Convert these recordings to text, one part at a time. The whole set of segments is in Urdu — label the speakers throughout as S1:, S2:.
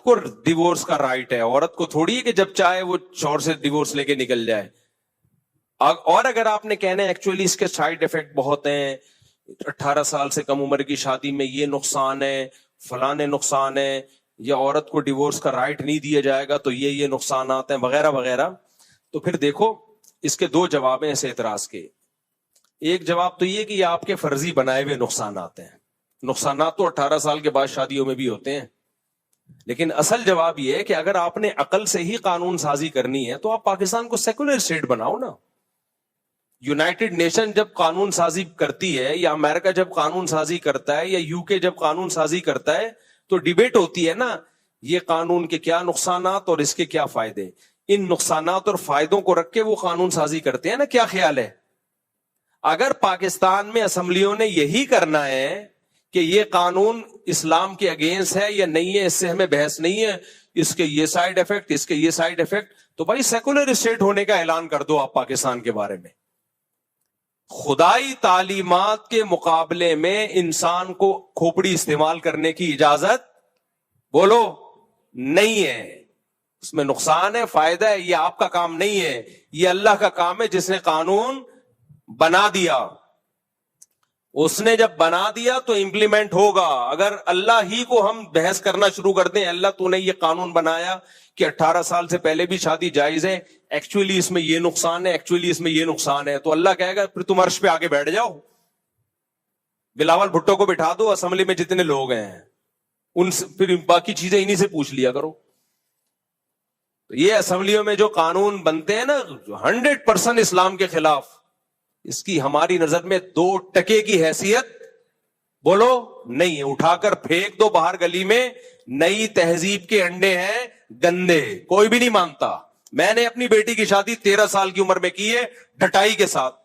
S1: کو ڈیورس کا رائٹ ہے, عورت کو تھوڑی ہے کہ جب چاہے وہ شوہر سے ڈیورس لے کے نکل جائے. اور اگر آپ نے کہنا ہے ایکچولی اس کے سائیڈ ایفیکٹ بہت ہیں, 18 سال سے کم عمر کی شادی میں یہ نقصان ہے, فلانے نقصان ہے, یا عورت کو ڈیورس کا رائٹ نہیں دیا جائے گا تو یہ نقصانات ہیں وغیرہ وغیرہ, تو پھر دیکھو اس کے دو جواب ہیں اس اعتراض کے. ایک جواب تو یہ کہ یہ آپ کے فرضی بنائے ہوئے نقصانات ہیں. نقصانات تو 18 سال کے بعد شادیوں میں بھی ہوتے ہیں, لیکن اصل جواب یہ ہے کہ اگر آپ نے عقل سے ہی قانون سازی کرنی ہے تو آپ پاکستان کو سیکولر اسٹیٹ بناؤ نا. یونائٹڈ نیشن جب قانون سازی کرتی ہے, یا امریکہ جب قانون سازی کرتا ہے, یا یو کے جب قانون سازی کرتا ہے, تو ڈیبیٹ ہوتی ہے نا یہ قانون کے کیا نقصانات اور اس کے کیا فائدے. ان نقصانات اور فائدوں کو رکھ کے وہ قانون سازی کرتے ہیں نا. کیا خیال ہے اگر پاکستان میں اسمبلیوں نے یہی کرنا ہے کہ یہ قانون اسلام کے اگینسٹ ہے یا نہیں ہے, اس سے ہمیں بحث نہیں ہے, اس کے یہ سائیڈ ایفیکٹ, اس کے یہ سائیڈ ایفیکٹ, تو بھائی سیکولر اسٹیٹ ہونے کا اعلان کر دو آپ پاکستان کے بارے میں. خدائی تعلیمات کے مقابلے میں انسان کو کھوپڑی استعمال کرنے کی اجازت بولو نہیں ہے. اس میں نقصان ہے, فائدہ ہے, یہ آپ کا کام نہیں ہے, یہ اللہ کا کام ہے جس نے قانون بنا دیا. اس نے جب بنا دیا تو امپلیمنٹ ہوگا. اگر اللہ ہی کو ہم بحث کرنا شروع کر دیں, اللہ تو نے یہ قانون بنایا کہ 18 سال سے پہلے بھی شادی جائز ہے, ایکچولی اس میں یہ نقصان ہے, ایکچولی اس میں یہ نقصان ہے, تو اللہ کہے گا پھر تم عرش پہ آگے بیٹھ جاؤ, بلاول بھٹو کو بٹھا دو, اسمبلی میں جتنے لوگ ہیں ان سے پھر باقی چیزیں انہی سے پوچھ لیا کرو. تو یہ اسمبلیوں میں جو قانون بنتے ہیں نا 100% اسلام کے خلاف, اس کی ہماری نظر میں 2% کی حیثیت بولو نہیں ہے. اٹھا کر پھینک دو باہر گلی میں. نئی تہذیب کے انڈے ہیں گندے, کوئی بھی نہیں مانتا. میں نے اپنی بیٹی کی شادی 13 سال کی عمر میں کی ہے ڈٹائی کے ساتھ.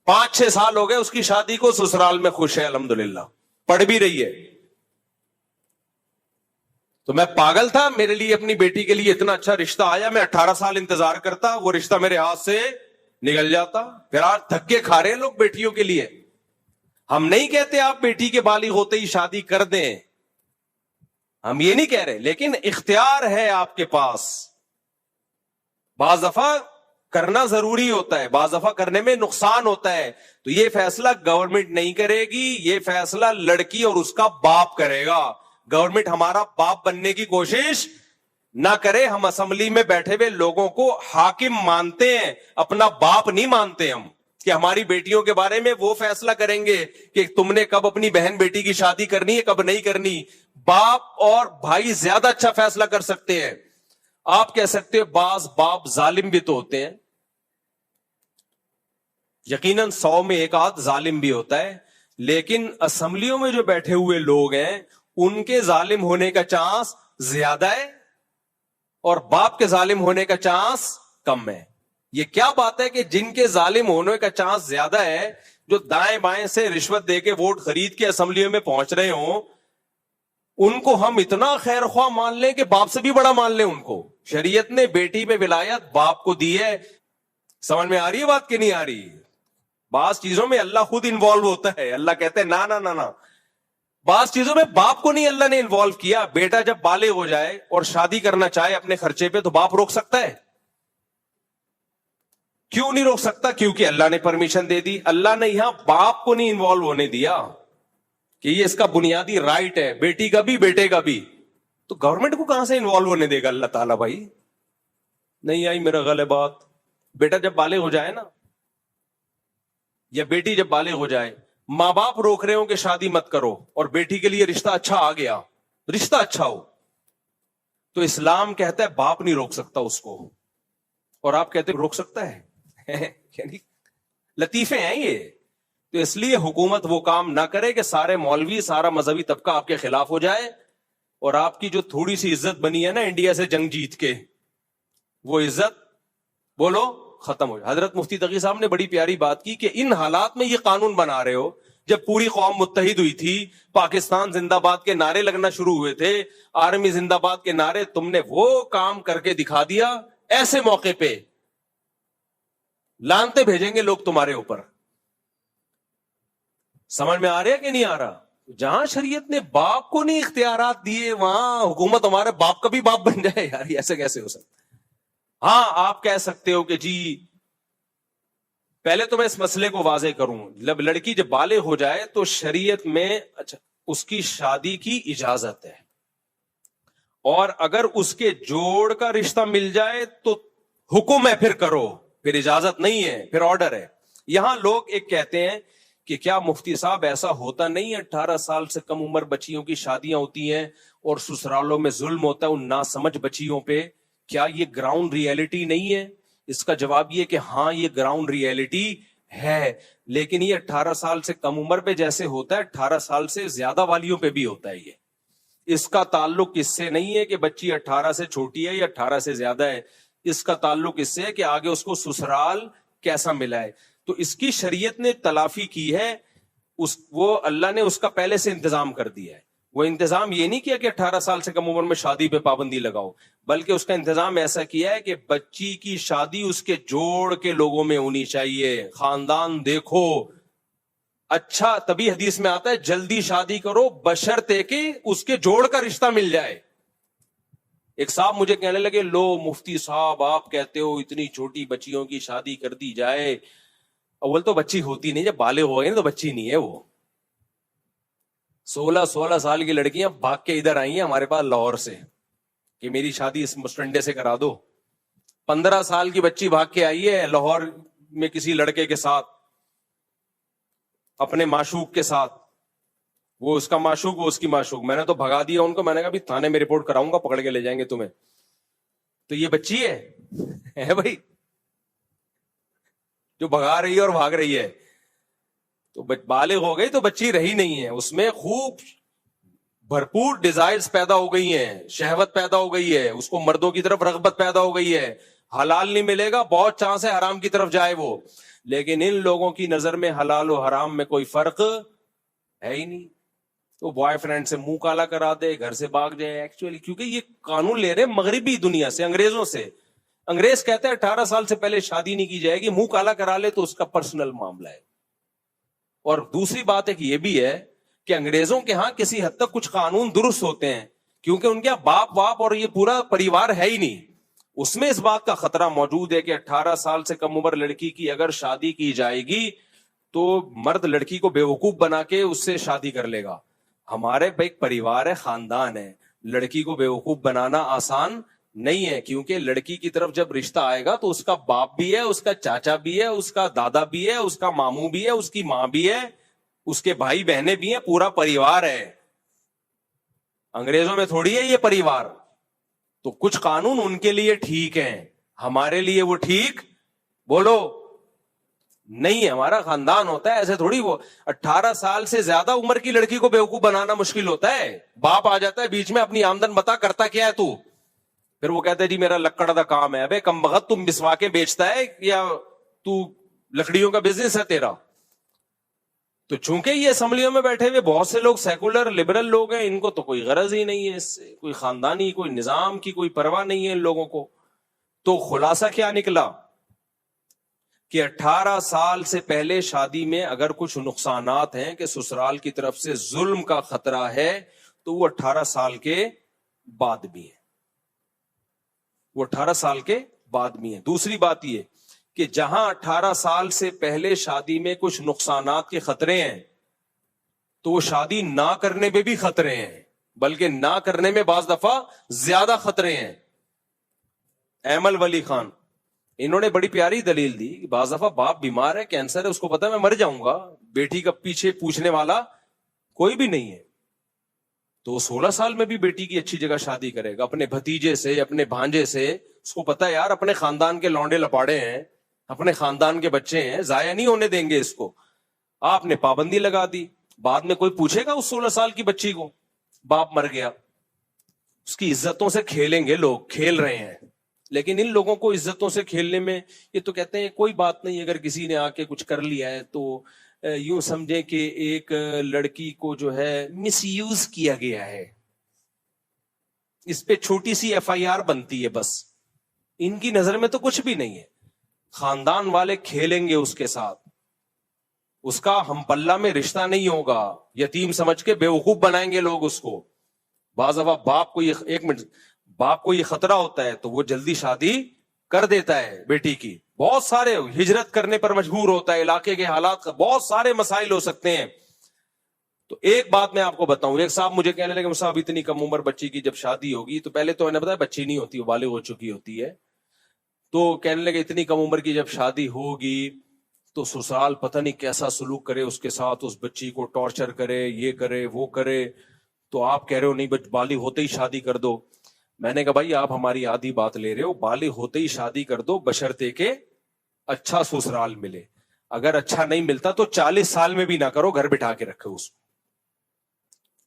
S1: 5-6 سال ہو گئے اس کی شادی کو, سسرال میں خوش ہے الحمدللہ, پڑھ بھی رہی ہے. تو میں پاگل تھا, میرے لیے اپنی بیٹی کے لیے اتنا اچھا رشتہ آیا, میں 18 سال انتظار کرتا, وہ رشتہ میرے ہاتھ سے نکل جاتا. پھر آج دھکے کھا رہے ہیں لوگ بیٹیوں کے لیے. ہم نہیں کہتے آپ بیٹی کے بالغ ہوتے ہی شادی کر دیں, ہم یہ نہیں کہہ رہے, لیکن اختیار ہے آپ کے پاس. بعض دفعہ کرنا ضروری ہوتا ہے, بعض دفعہ کرنے میں نقصان ہوتا ہے, تو یہ فیصلہ گورنمنٹ نہیں کرے گی, یہ فیصلہ لڑکی اور اس کا باپ کرے گا. گورنمنٹ ہمارا باپ بننے کی کوشش نہ کرے. ہم اسمبلی میں بیٹھے ہوئے لوگوں کو حاکم مانتے ہیں, اپنا باپ نہیں مانتے ہم کہ ہماری بیٹیوں کے بارے میں وہ فیصلہ کریں گے کہ تم نے کب اپنی بہن بیٹی کی شادی کرنی ہے کب نہیں کرنی. باپ اور بھائی زیادہ اچھا فیصلہ کر سکتے ہیں. آپ کہہ سکتے ہو بعض باپ ظالم بھی تو ہوتے ہیں, یقیناً 100 میں ایک آدھ ظالم بھی ہوتا ہے, لیکن اسمبلیوں میں جو بیٹھے ہوئے لوگ ہیں ان کے ظالم ہونے کا چانس زیادہ ہے اور باپ کے ظالم ہونے کا چانس کم ہے. یہ کیا بات ہے کہ جن کے ظالم ہونے کا چانس زیادہ ہے, جو دائیں بائیں سے رشوت دے کے ووٹ خرید کے اسمبلیوں میں پہنچ رہے ہوں, ان کو ہم اتنا خیر خواہ مان لیں کہ باپ سے بھی بڑا مان لیں ان کو. شریعت نے بیٹی میں ولایت باپ کو دی ہے. سمجھ میں آ رہی ہے بات کہ نہیں آ رہی؟ بعض چیزوں میں اللہ خود انوالو ہوتا ہے. اللہ کہتے ہیں نا, بعض چیزوں میں باپ کو نہیں اللہ نے انوالو کیا. بیٹا جب بالغ ہو جائے اور شادی کرنا چاہے اپنے خرچے پہ, تو باپ روک سکتا ہے؟ کیوں نہیں روک سکتا؟ کیونکہ اللہ نے پرمیشن دے دی. اللہ نے یہاں باپ کو نہیں انوالو ہونے دیا کہ یہ اس کا بنیادی رائٹ ہے, بیٹی کا بھی بیٹے کا بھی. تو گورنمنٹ کو کہاں سے انوالو ہونے دے گا اللہ تعالیٰ؟ بھائی نہیں آئی میرا غلط بات. بیٹا جب بالغ ہو جائے نا, یا بیٹی جب بالغ ہو جائے, ماں باپ روک رہے ہوں کہ شادی مت کرو, اور بیٹی کے لیے رشتہ اچھا آ گیا, رشتہ اچھا ہو, تو اسلام کہتا ہے باپ نہیں روک سکتا اس کو, اور آپ کہتے روک سکتا ہے. یعنی لطیفے ہیں یہ. تو اس لیے حکومت وہ کام نہ کرے کہ سارے مولوی, سارا مذہبی طبقہ آپ کے خلاف ہو جائے, اور آپ کی جو تھوڑی سی عزت بنی ہے نا انڈیا سے جنگ جیت کے, وہ عزت بولو ختم ہو جائے. حضرت مفتی تقی صاحب نے بڑی پیاری بات کی کہ ان حالات میں یہ قانون بنا رہے ہو, جب پوری قوم متحد ہوئی تھی, پاکستان زندہ باد کے نعرے لگنا شروع ہوئے تھے, آرمی زندہ باد کے نعرے, تم نے وہ کام کر کے دکھا دیا. ایسے موقع پہ لانتے بھیجیں گے لوگ تمہارے اوپر. سمجھ میں آ رہا ہے کہ نہیں آ رہا؟ جہاں شریعت نے باپ کو نہیں اختیارات دیے وہاں حکومت ہمارے باپ کا بھی باپ بن جائے یار، ایسے کیسے ہو سکتا؟ ہاں آپ کہہ سکتے ہو کہ جی پہلے تو میں اس مسئلے کو واضح کروں، جب لڑکی جب بالغ ہو جائے تو شریعت میں اچھا اس کی شادی کی اجازت ہے، اور اگر اس کے جوڑ کا رشتہ مل جائے تو حکم ہے پھر کرو، پھر اجازت نہیں ہے، پھر آرڈر ہے۔ یہاں لوگ ایک کہتے ہیں کہ کیا مفتی صاحب ایسا ہوتا نہیں ہے 18 سال سے کم عمر بچیوں کی شادیاں ہوتی ہیں اور سسرالوں میں ظلم ہوتا ہے ان ناسمجھ بچیوں پہ، کیا یہ گراؤنڈ ریئلٹی نہیں ہے؟ اس کا جواب یہ کہ ہاں یہ گراؤنڈ ریئلٹی ہے، لیکن یہ 18 سال سے کم عمر پہ جیسے ہوتا ہے 18 سال سے زیادہ والیوں پہ بھی ہوتا ہے۔ یہ اس کا تعلق اس سے نہیں ہے کہ بچی 18 سے چھوٹی ہے یا 18 سے زیادہ ہے، اس کا تعلق اس سے ہے کہ آگے اس کو سسرال کیسا ملا ہے۔ تو اس کی شریعت نے تلافی کی ہے، وہ اللہ نے اس کا پہلے سے انتظام کر دیا ہے۔ وہ انتظام یہ نہیں کیا کہ 18 سال سے کم عمر میں شادی پہ پابندی لگاؤ، بلکہ اس کا انتظام ایسا کیا ہے کہ بچی کی شادی اس کے جوڑ کے لوگوں میں ہونی چاہیے، خاندان دیکھو اچھا، تبھی حدیث میں آتا ہے جلدی شادی کرو بشرطے کہ اس کے جوڑ کا رشتہ مل جائے۔ ایک صاحب مجھے کہنے لگے لو مفتی صاحب آپ کہتے ہو اتنی چھوٹی بچیوں کی شادی کر دی جائے، اول تو بچی ہوتی نہیں، جب بالغ ہو گئی نا تو بچی نہیں ہے وہ۔ 16 سال کی لڑکیاں بھاگ کے ادھر آئی ہیں ہمارے پاس لاہور سے کہ میری شادی اس مسٹنڈے سے کرا دو۔ 15 سال کی بچی بھاگ کے آئی ہے لاہور میں کسی لڑکے کے ساتھ، اپنے معشوق کے ساتھ، وہ اس کا معشوق وہ اس کی معشوق۔ میں نے تو بھگا دیا ان کو، میں نے کہا بھی تھانے میں رپورٹ کراؤں گا، پکڑ کے لے جائیں گے تمہیں۔ تو یہ بچی ہے بھائی جو بھگا رہی ہے اور بھاگ رہی ہے، تو بالغ ہو گئی تو بچی رہی نہیں ہے، اس میں خوب بھرپور ڈیزائرز پیدا ہو گئی ہیں، شہوت پیدا ہو گئی ہے، اس کو مردوں کی طرف رغبت پیدا ہو گئی ہے، حلال نہیں ملے گا بہت چانس ہے حرام کی طرف جائے وہ۔ لیکن ان لوگوں کی نظر میں حلال و حرام میں کوئی فرق ہے ہی نہیں، تو بوائے فرینڈ سے منہ کالا کرا دے، گھر سے بھاگ جائے۔ ایکچولی کیونکہ یہ قانون لے رہے مغربی دنیا سے، انگریزوں سے۔ انگریز کہتے ہیں 18 سال سے پہلے شادی نہیں کی جائے گی، منہ کالا کرا لے تو اس کا پرسنل معاملہ ہے۔ اور دوسری بات ایک یہ بھی ہے کہ انگریزوں کے ہاں کسی حد تک کچھ قانون درست ہوتے ہیں، کیونکہ ان کے باپ واپ اور یہ پورا پریوار ہے ہی نہیں، اس میں اس بات کا خطرہ موجود ہے کہ 18 سال سے کم عمر لڑکی کی اگر شادی کی جائے گی تو مرد لڑکی کو بیوقوف بنا کے اس سے شادی کر لے گا۔ ہمارے ایک پریوار ہے، خاندان ہے، لڑکی کو بیوقوف بنانا آسان نہیں ہے، کیونکہ لڑکی کی طرف جب رشتہ آئے گا تو اس کا باپ بھی ہے، اس کا چاچا بھی ہے، اس کا دادا بھی ہے، اس کا ماموں بھی ہے، اس کی ماں بھی ہے، اس کے بھائی بہنیں بھی ہیں، پورا پریوار ہے۔ انگریزوں میں تھوڑی ہے یہ پریوار، تو کچھ قانون ان کے لیے ٹھیک ہیں، ہمارے لیے وہ ٹھیک بولو نہیں ہے۔ ہمارا خاندان ہوتا ہے ایسے تھوڑی، وہ 18 سال سے زیادہ عمر کی لڑکی کو بیوقوف بنانا مشکل ہوتا ہے، باپ آ جاتا ہے بیچ میں، اپنی آمدن بتا کرتا کیا ہے تو، پھر وہ کہتا ہے جی میرا لکڑ دا کام ہے۔ ابے کم بخت تم مسواکیں بیچتا ہے یا تو لکڑیوں کا بزنس ہے تیرا؟ تو چونکہ یہ اسمبلیوں میں بیٹھے ہوئے بہت سے لوگ سیکولر لبرل لوگ ہیں، ان کو تو کوئی غرض ہی نہیں ہے اس سے، کوئی خاندانی کوئی نظام کی کوئی پرواہ نہیں ہے ان لوگوں کو۔ تو خلاصہ کیا نکلا کہ 18 سال سے پہلے شادی میں اگر کچھ نقصانات ہیں کہ سسرال کی طرف سے ظلم کا خطرہ ہے تو وہ 18 سال کے بعد بھی ہے، وہ 18 سال کے بعد بھی ہے۔ دوسری بات یہ کہ جہاں 18 سال سے پہلے شادی میں کچھ نقصانات کے خطرے ہیں تو وہ شادی نہ کرنے میں بھی خطرے ہیں، بلکہ نہ کرنے میں بعض دفعہ زیادہ خطرے ہیں۔ ایمل ولی خان انہوں نے بڑی پیاری دلیل دی کہ بعض دفعہ باپ بیمار ہے، کینسر ہے، اس کو پتا ہے میں مر جاؤں گا، بیٹی کا پیچھے پوچھنے والا کوئی بھی نہیں ہے، تو وہ 16 سال میں بھی بیٹی کی اچھی جگہ شادی کرے گا، اپنے بھتیجے سے، اپنے بھانجے سے۔ اس کو پتا ہے یار اپنے خاندان کے لونڈے لپاڑے ہیں، اپنے خاندان کے بچے ہیں، ضائع نہیں ہونے دیں گے اس کو۔ آپ نے پابندی لگا دی، بعد میں کوئی پوچھے گا اس 16 سال کی بچی کو؟ باپ مر گیا، اس کی عزتوں سے کھیلیں گے لوگ، کھیل رہے ہیں، لیکن ان لوگوں کو عزتوں سے کھیلنے میں یہ تو کہتے ہیں کوئی بات نہیں، اگر کسی نے آ کے کچھ کر لیا ہے تو یوں سمجھے کہ ایک لڑکی کو جو ہے مس یوز کیا گیا ہے، اس پہ چھوٹی سی FIR بنتی ہے بس۔ ان کی نظر میں تو کچھ بھی نہیں ہے، خاندان والے کھیلیں گے اس کے ساتھ، اس کا ہم پلہ میں رشتہ نہیں ہوگا, یتیم سمجھ کے بیوقوف بنائیں گے لوگ اس کو. بعض دفعہ باپ کو یہ خطرہ ہوتا ہے تو وہ جلدی شادی کر دیتا ہے بیٹی کی. بہت سارے ہجرت کرنے پر مجبور ہوتا ہے, علاقے کے حالات کا بہت سارے مسائل ہو سکتے ہیں. تو ایک بات میں آپ کو بتاؤں, ایک صاحب مجھے کہنے لگے صاحب اتنی کم عمر بچی کی جب شادی ہوگی, تو پہلے تو میں نے بتایا بچی نہیں ہوتی, وہ بالغ ہو چکی ہوتی ہے. تو کہنے لگے اتنی کم عمر کی جب شادی ہوگی تو سسرال پتہ نہیں کیسا سلوک کرے اس کے ساتھ, اس بچی کو ٹارچر کرے, یہ کرے وہ کرے. تو آپ کہہ رہے ہو نہیں بالغ ہوتے ہی شادی کر دو. میں نے کہا بھائی آپ ہماری آدھی بات لے رہے ہو, بالغ ہوتے ہی شادی کر دو بشرطے کہ اچھا سسرال ملے. اگر اچھا نہیں ملتا تو 40 سال میں بھی نہ کرو, گھر بٹھا کے رکھو اس کو.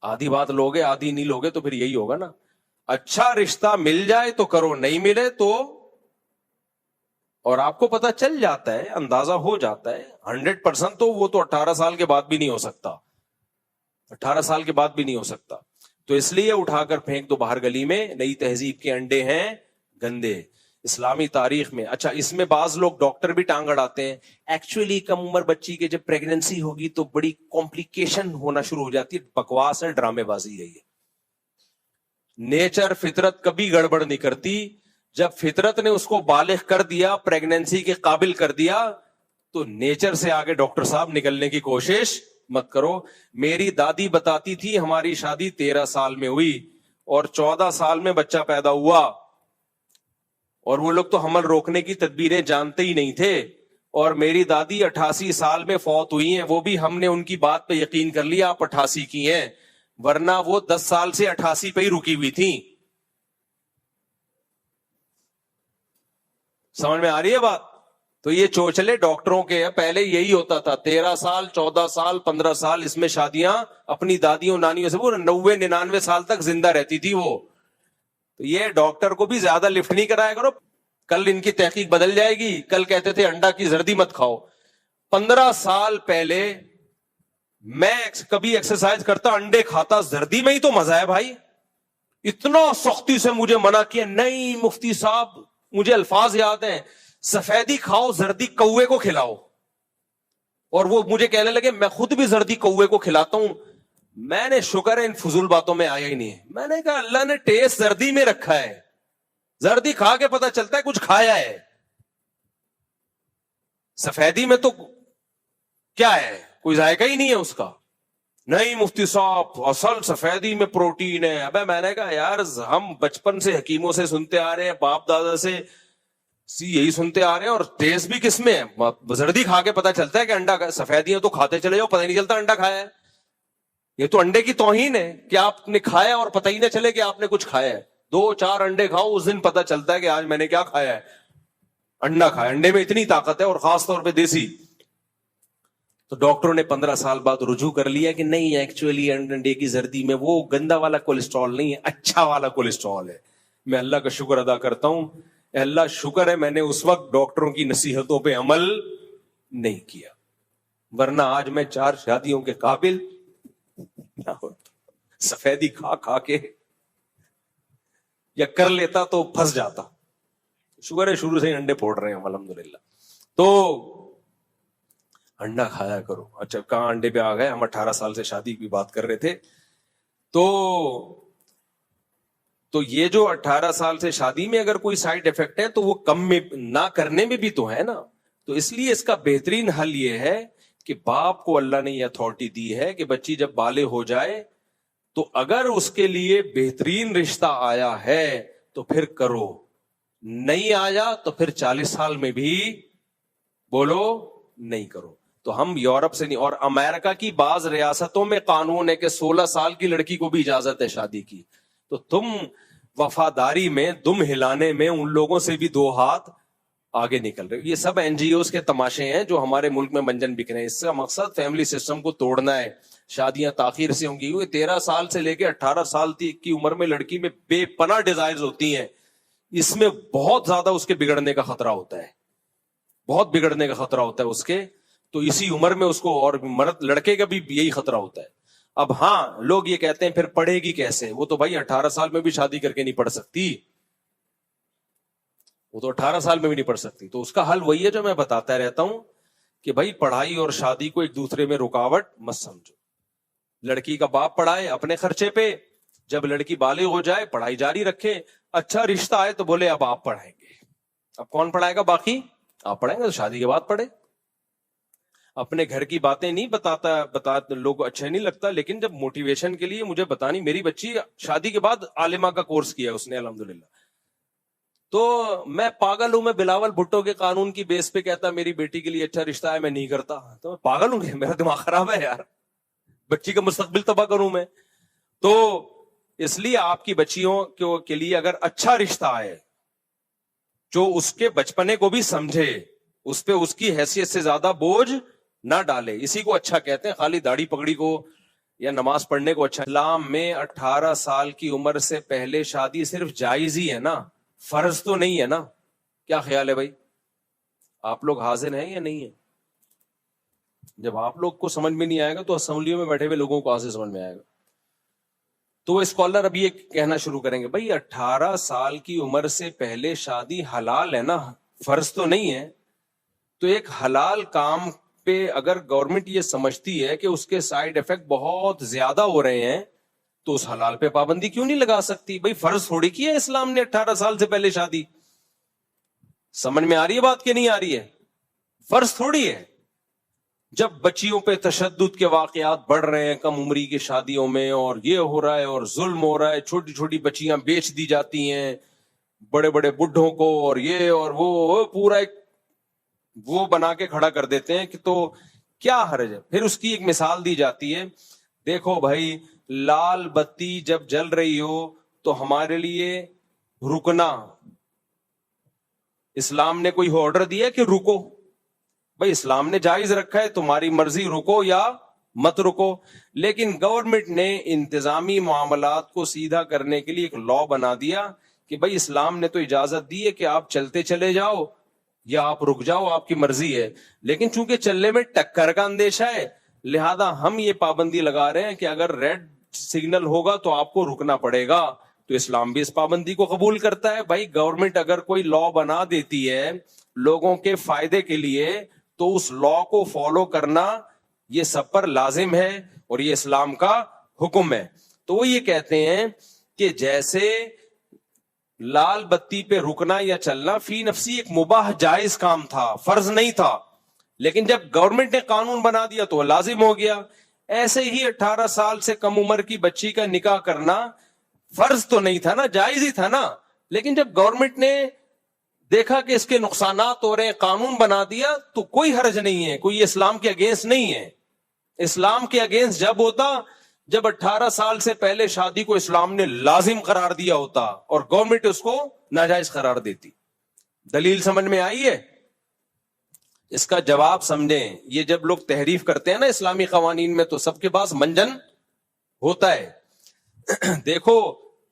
S1: آدھی بات لوگے آدھی نہیں لوگے تو پھر یہی ہوگا نا. اچھا رشتہ مل جائے تو کرو, نہیں ملے تو, اور آپ کو پتا چل جاتا ہے, اندازہ ہو جاتا ہے 100%, تو وہ تو 18 سال کے بعد بھی نہیں ہو سکتا, 18 سال کے بعد بھی نہیں ہو سکتا. تو اس لیے اٹھا کر پھینک دو باہر گلی میں, نئی تہذیب کے انڈے ہیں گندے. اسلامی تاریخ میں اچھا اس میں بعض لوگ ڈاکٹر بھی ٹانگ اڑاتے ہیں. ایکچولی کم عمر بچی کے جب پریگننسی ہوگی تو بڑی کمپلیکیشن ہونا شروع ہو جاتی ہے. بکواس ہے, ڈرامے بازی ہے یہ. نیچر فطرت کبھی گڑبڑ نہیں کرتی. جب فطرت نے اس کو بالغ کر دیا, پریگننسی کے قابل کر دیا, تو نیچر سے آگے ڈاکٹر صاحب نکلنے کی کوشش مت کرو. میری دادی بتاتی تھی ہماری شادی 13 سال میں ہوئی اور 14 سال میں بچہ پیدا ہوا, اور وہ لوگ تو حمل روکنے کی تدبیریں جانتے ہی نہیں تھے. اور میری دادی 88 سال میں فوت ہوئی ہیں, وہ بھی ہم نے ان کی بات پہ یقین کر لیا آپ 88 کی ہیں, ورنہ وہ 10 سال سے 88 پہ ہی رکی ہوئی تھی. سمجھ میں آ رہی ہے بات؟ تو یہ چوچلے ڈاکٹروں کے ہیں. پہلے یہی ہوتا تھا, 13 سال 14 سال 15 سال اس میں شادیاں اپنی دادیوں نانیوں سے, وہ 90-99 سال تک زندہ رہتی تھی وہ. تو یہ ڈاکٹر کو بھی زیادہ لفٹ نہیں کرایا کرو, کل ان کی تحقیق بدل جائے گی. کل کہتے تھے انڈا کی زردی مت کھاؤ, 15 سال پہلے میں کبھی ایکسرسائز کرتا انڈے کھاتا, زردی میں ہی تو مزہ ہے بھائی. اتنا سختی سے مجھے منع کیا, نہیں مفتی صاحب مجھے الفاظ یاد ہیں, سفیدی کھاؤ زردی کوے کو کھلاؤ. اور وہ مجھے کہنے لگے میں خود بھی زردی کوے کو کھلاتا ہوں. میں نے شکر ہے ان فضول باتوں میں آیا ہی نہیں. میں نے کہا اللہ نے ٹیسٹ زردی میں رکھا ہے, زردی کھا کے پتا چلتا ہے کچھ کھایا ہے. سفیدی میں تو کیا ہے, کوئی ذائقہ ہی نہیں ہے اس کا. نہیں مفتی صاحب اصل سفیدی میں پروٹین ہے. ابے میں نے کہا یار ہم بچپن سے حکیموں سے سنتے آ رہے ہیں, باپ دادا سے یہی سنتے آ رہے ہیں, اور ٹیسٹ بھی کس میں ہے, زردی کھا کے پتا چلتا ہے کہ انڈا. سفیدیاں تو کھاتے چلے جاؤ, پتہ ہی نہیں چلتا انڈا کھایا ہے. یہ تو انڈے کی توہین ہے کہ آپ نے کھایا اور پتہ ہی نہ چلے کہ آپ نے کچھ کھایا ہے. 2-4 انڈے کھاؤ, اس دن پتا چلتا ہے کہ آج میں نے کیا کھایا ہے, انڈا کھایا. انڈے میں اتنی طاقت ہے, اور خاص طور پہ دیسی. تو ڈاکٹروں نے 15 سال بعد رجوع کر لیا کہ نہیں ایکچولی انڈے کی زردی میں وہ گندا والا کولیسٹرول نہیں ہے, اچھا والا کولیسٹرول ہے. میں اللہ کا شکر ادا کرتا ہوں, اللہ شکر ہے میں نے اس وقت ڈاکٹروں کی نصیحتوں پہ عمل نہیں کیا, ورنہ آج میں 4 شادیوں کے قابل نہ ہوتا. سفیدی کھا کھا کے یا کر لیتا تو پھنس جاتا. شکر ہے شروع سے ہی انڈے پھوڑ رہے ہیں الحمدللہ. تو انڈا کھایا کرو. اچھا کہاں انڈے پہ آ گئے, ہم 18 سال سے شادی کی بات کر رہے تھے. تو یہ جو 18 سال سے شادی میں اگر کوئی سائیڈ افیکٹ ہے تو وہ کم میں نہ کرنے میں بھی تو ہے نا. تو اس لیے اس کا بہترین حل یہ ہے کہ باپ کو اللہ نے یہ اتھارٹی دی ہے کہ بچی جب بالغ ہو جائے تو اگر اس کے لیے بہترین رشتہ آیا ہے تو پھر کرو, نہیں آیا تو پھر 40 سال میں بھی بولو نہیں کرو. تو ہم یورپ سے نہیں, اور امریکہ کی بعض ریاستوں میں قانون ہے کہ 16 سال کی لڑکی کو بھی اجازت ہے شادی کی. تو تم وفاداری میں, دم ہلانے میں ان لوگوں سے بھی 2 ہاتھ آگے نکل رہے ہو. یہ سب NGOs کے تماشے ہیں جو ہمارے ملک میں منجن بک رہے ہیں. اس کا مقصد فیملی سسٹم کو توڑنا ہے. شادیاں تاخیر سے ہوں گی. 13 سال سے لے کے 18 سال کی عمر میں لڑکی میں بے پناہ ڈیزائرز ہوتی ہیں. اس میں بہت زیادہ اس کے بگڑنے کا خطرہ ہوتا ہے, بہت بگڑنے کا خطرہ ہوتا ہے اس کے. تو اسی عمر میں اس کو, اور مرد لڑکے کا بھی یہی خطرہ ہوتا ہے. اب ہاں لوگ یہ کہتے ہیں پھر پڑھے گی کیسے, وہ تو بھائی 18 سال میں بھی شادی کر کے نہیں پڑھ سکتی, وہ تو 18 سال میں بھی نہیں پڑھ سکتی. تو اس کا حل وہی ہے جو میں بتاتا رہتا ہوں کہ بھائی پڑھائی اور شادی کو ایک دوسرے میں رکاوٹ مت سمجھو. لڑکی کا باپ پڑھائے اپنے خرچے پہ, جب لڑکی بالغ ہو جائے پڑھائی جاری رکھے, اچھا رشتہ آئے تو بولے اب آپ پڑھائیں گے. اب کون پڑھائے گا؟ باقی آپ پڑھائیں گے تو شادی کے بعد پڑھے. اپنے گھر کی باتیں نہیں بتا لوگ اچھا نہیں لگتا, لیکن جب موٹیویشن کے لیے مجھے بتانی, میری بچی شادی کے بعد عالمہ کا کورس کیا اس نے الحمدللہ, تو میں پاگل ہوں, میں بلاول بھٹو کے قانون کی بیس پہ کہتا میری بیٹی کے لیے اچھا رشتہ ہے میں نہیں کرتا, تو میں پاگل ہوں, میرا دماغ خراب ہے یار, بچی کا مستقبل تباہ کروں میں؟ تو اس لیے آپ کی بچیوں کے لیے اگر اچھا رشتہ آئے جو اس کے بچپنے کو بھی سمجھے, اس پہ اس کی حیثیت سے زیادہ بوجھ نہ ڈالے, اسی کو اچھا کہتے ہیں. خالی داڑھی پگڑی کو یا نماز پڑھنے کو اچھا. اسلام میں 18 سال کی عمر سے پہلے شادی صرف جائز ہی ہے نا, فرض تو نہیں ہے نا. کیا خیال ہے بھائی؟ آپ لوگ حاضر ہیں یا نہیں ہیں؟ جب آپ لوگ کو سمجھ میں نہیں آئے گا تو اسمبلیوں میں بیٹھے ہوئے لوگوں کو آسے سمجھ میں آئے گا. تو وہ اسکالر ابھی یہ کہنا شروع کریں گے بھائی 18 سال کی عمر سے پہلے شادی حلال ہے نا, فرض تو نہیں ہے. تو ایک حلال کام پہ اگر گورنمنٹ یہ سمجھتی ہے کہ اس کے سائیڈ ایفیکٹ بہت زیادہ ہو رہے ہیں تو اس حلال پہ پابندی کیوں نہیں لگا سکتی؟ بھائی فرض تھوڑی کی ہے اسلام نے 18 سال سے پہلے شادی. سمجھ میں آ رہی ہے بات کہ نہیں آ رہی ہے؟ فرض تھوڑی ہے. جب بچیوں پہ تشدد کے واقعات بڑھ رہے ہیں کم عمری کی شادیوں میں, اور یہ ہو رہا ہے اور ظلم ہو رہا ہے, چھوٹی چھوٹی بچیاں بیچ دی جاتی ہیں بڑے بڑے بڈھوں کو, اور یہ اور وہ پورا ایک وہ بنا کے کھڑا کر دیتے ہیں کہ تو کیا حرج ہے. پھر اس کی ایک مثال دی جاتی ہے, دیکھو بھائی لال بتی جب جل رہی ہو تو ہمارے لیے رکنا, اسلام نے کوئی آرڈر دیا کہ رکو؟ بھائی اسلام نے جائز رکھا ہے, تمہاری مرضی رکو یا مت رکو. لیکن گورنمنٹ نے انتظامی معاملات کو سیدھا کرنے کے لیے ایک لا بنا دیا کہ بھائی اسلام نے تو اجازت دی ہے کہ آپ چلتے چلے جاؤ یا آپ رک جاؤ, آپ کی مرضی ہے. لیکن چونکہ چلنے میں ٹکر کا اندیشہ ہے لہذا ہم یہ پابندی لگا رہے ہیں کہ اگر ریڈ سگنل ہوگا تو آپ کو رکنا پڑے گا. تو اسلام بھی اس پابندی کو قبول کرتا ہے. بھائی گورنمنٹ اگر کوئی لا بنا دیتی ہے لوگوں کے فائدے کے لیے تو اس لا کو فالو کرنا یہ سب پر لازم ہے اور یہ اسلام کا حکم ہے. تو وہ یہ کہتے ہیں کہ جیسے لال بتی پہ رکنا یا چلنا فی نفسی ایک مباح جائز کام تھا, فرض نہیں تھا, لیکن جب گورنمنٹ نے قانون بنا دیا تو لازم ہو گیا. ایسے ہی 18 سال سے کم عمر کی بچی کا نکاح کرنا فرض تو نہیں تھا نا, جائز ہی تھا نا, لیکن جب گورنمنٹ نے دیکھا کہ اس کے نقصانات ہو رہے ہیں, قانون بنا دیا, تو کوئی حرج نہیں ہے, کوئی اسلام کے اگینسٹ نہیں ہے. اسلام کے اگینسٹ جب ہوتا جب 18 سال سے پہلے شادی کو اسلام نے لازم قرار دیا ہوتا اور گورنمنٹ اس کو ناجائز قرار دیتی. دلیل سمجھ میں آئی ہے؟ اس کا جواب سمجھیں. یہ جب لوگ تحریف کرتے ہیں نا اسلامی قوانین میں تو سب کے پاس منجن ہوتا ہے. دیکھو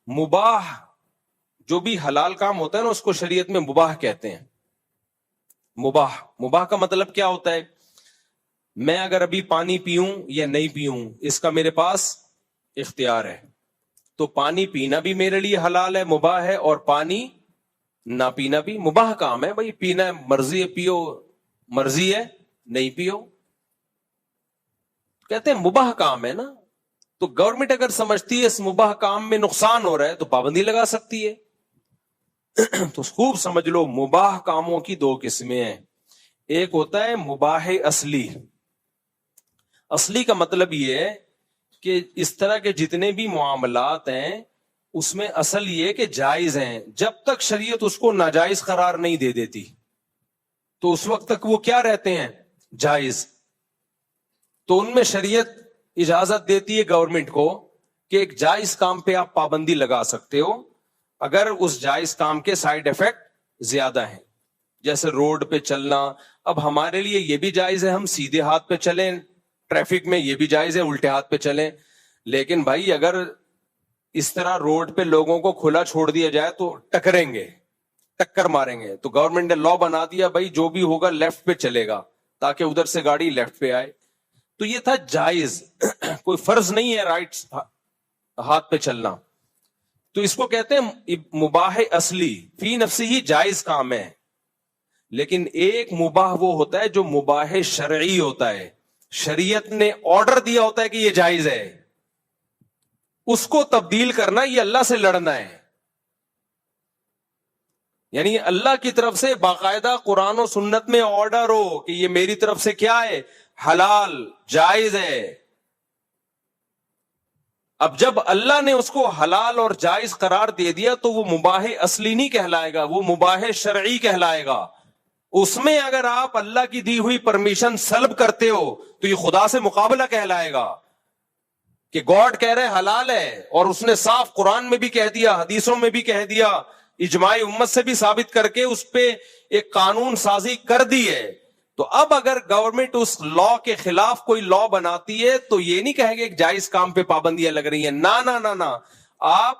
S1: مباح جو بھی حلال کام ہوتا ہے نا اس کو شریعت میں مباح کہتے ہیں. مباح کا مطلب کیا ہوتا ہے؟ میں اگر ابھی پانی پیوں یا نہیں پیوں اس کا میرے پاس اختیار ہے, تو پانی پینا بھی میرے لیے حلال ہے, مباح ہے, اور پانی نہ پینا بھی مباح کام ہے. بھائی پینا ہے مرضی ہے پیو, مرضی ہے نہیں پیو, کہتے ہیں مباح کام ہے نا. تو گورنمنٹ اگر سمجھتی ہے اس مباح کام میں نقصان ہو رہا ہے تو پابندی لگا سکتی ہے. تو خوب سمجھ لو مباح کاموں کی دو قسمیں ہیں. ایک ہوتا ہے مباح اصلی. اصلی کا مطلب یہ ہے کہ اس طرح کے جتنے بھی معاملات ہیں اس میں اصل یہ کہ جائز ہیں, جب تک شریعت اس کو ناجائز قرار نہیں دے دیتی تو اس وقت تک وہ کیا رہتے ہیں؟ جائز. تو ان میں شریعت اجازت دیتی ہے گورنمنٹ کو کہ ایک جائز کام پہ آپ پابندی لگا سکتے ہو اگر اس جائز کام کے سائیڈ ایفیکٹ زیادہ ہیں. جیسے روڈ پہ چلنا, اب ہمارے لیے یہ بھی جائز ہے ہم سیدھے ہاتھ پہ چلیں ٹریفک میں, یہ بھی جائز ہے الٹے ہاتھ پہ چلیں. لیکن بھائی اگر اس طرح روڈ پہ لوگوں کو کھلا چھوڑ دیا جائے تو ٹکریں گے, ٹکر ماریں گے. تو گورنمنٹ نے لا بنا دیا بھائی جو بھی ہوگا لیفٹ پہ چلے گا تاکہ ادھر سے گاڑی لیفٹ پہ آئے. تو یہ تھا جائز, کوئی فرض نہیں ہے رائٹ ہاتھ پہ چلنا. تو اس کو کہتے ہیں مباح اصلی, فی نفسی ہی جائز کام ہے. لیکن ایک مباح وہ ہوتا ہے جو مباح شرعی ہوتا ہے، شریعت نے آرڈر دیا ہوتا ہے کہ یہ جائز ہے، اس کو تبدیل کرنا یہ اللہ سے لڑنا ہے. یعنی اللہ کی طرف سے باقاعدہ قرآن و سنت میں آرڈر ہو کہ یہ میری طرف سے کیا ہے، حلال جائز ہے. اب جب اللہ نے اس کو حلال اور جائز قرار دے دیا تو وہ مباح اصلی نہیں کہلائے گا، وہ مباح شرعی کہلائے گا. اس میں اگر آپ اللہ کی دی ہوئی پرمیشن سلب کرتے ہو تو یہ خدا سے مقابلہ کہلائے گا کہ گاڈ کہہ رہے حلال ہے، اور اس نے صاف قرآن میں بھی کہہ دیا، حدیثوں میں بھی کہہ دیا، اجماع امت سے بھی ثابت کر کے اس پہ ایک قانون سازی کر دی ہے. تو اب اگر گورنمنٹ اس لا کے خلاف کوئی لا بناتی ہے تو یہ نہیں کہے گے کہ جائز کام پہ پابندیاں لگ رہی ہیں. نہ آپ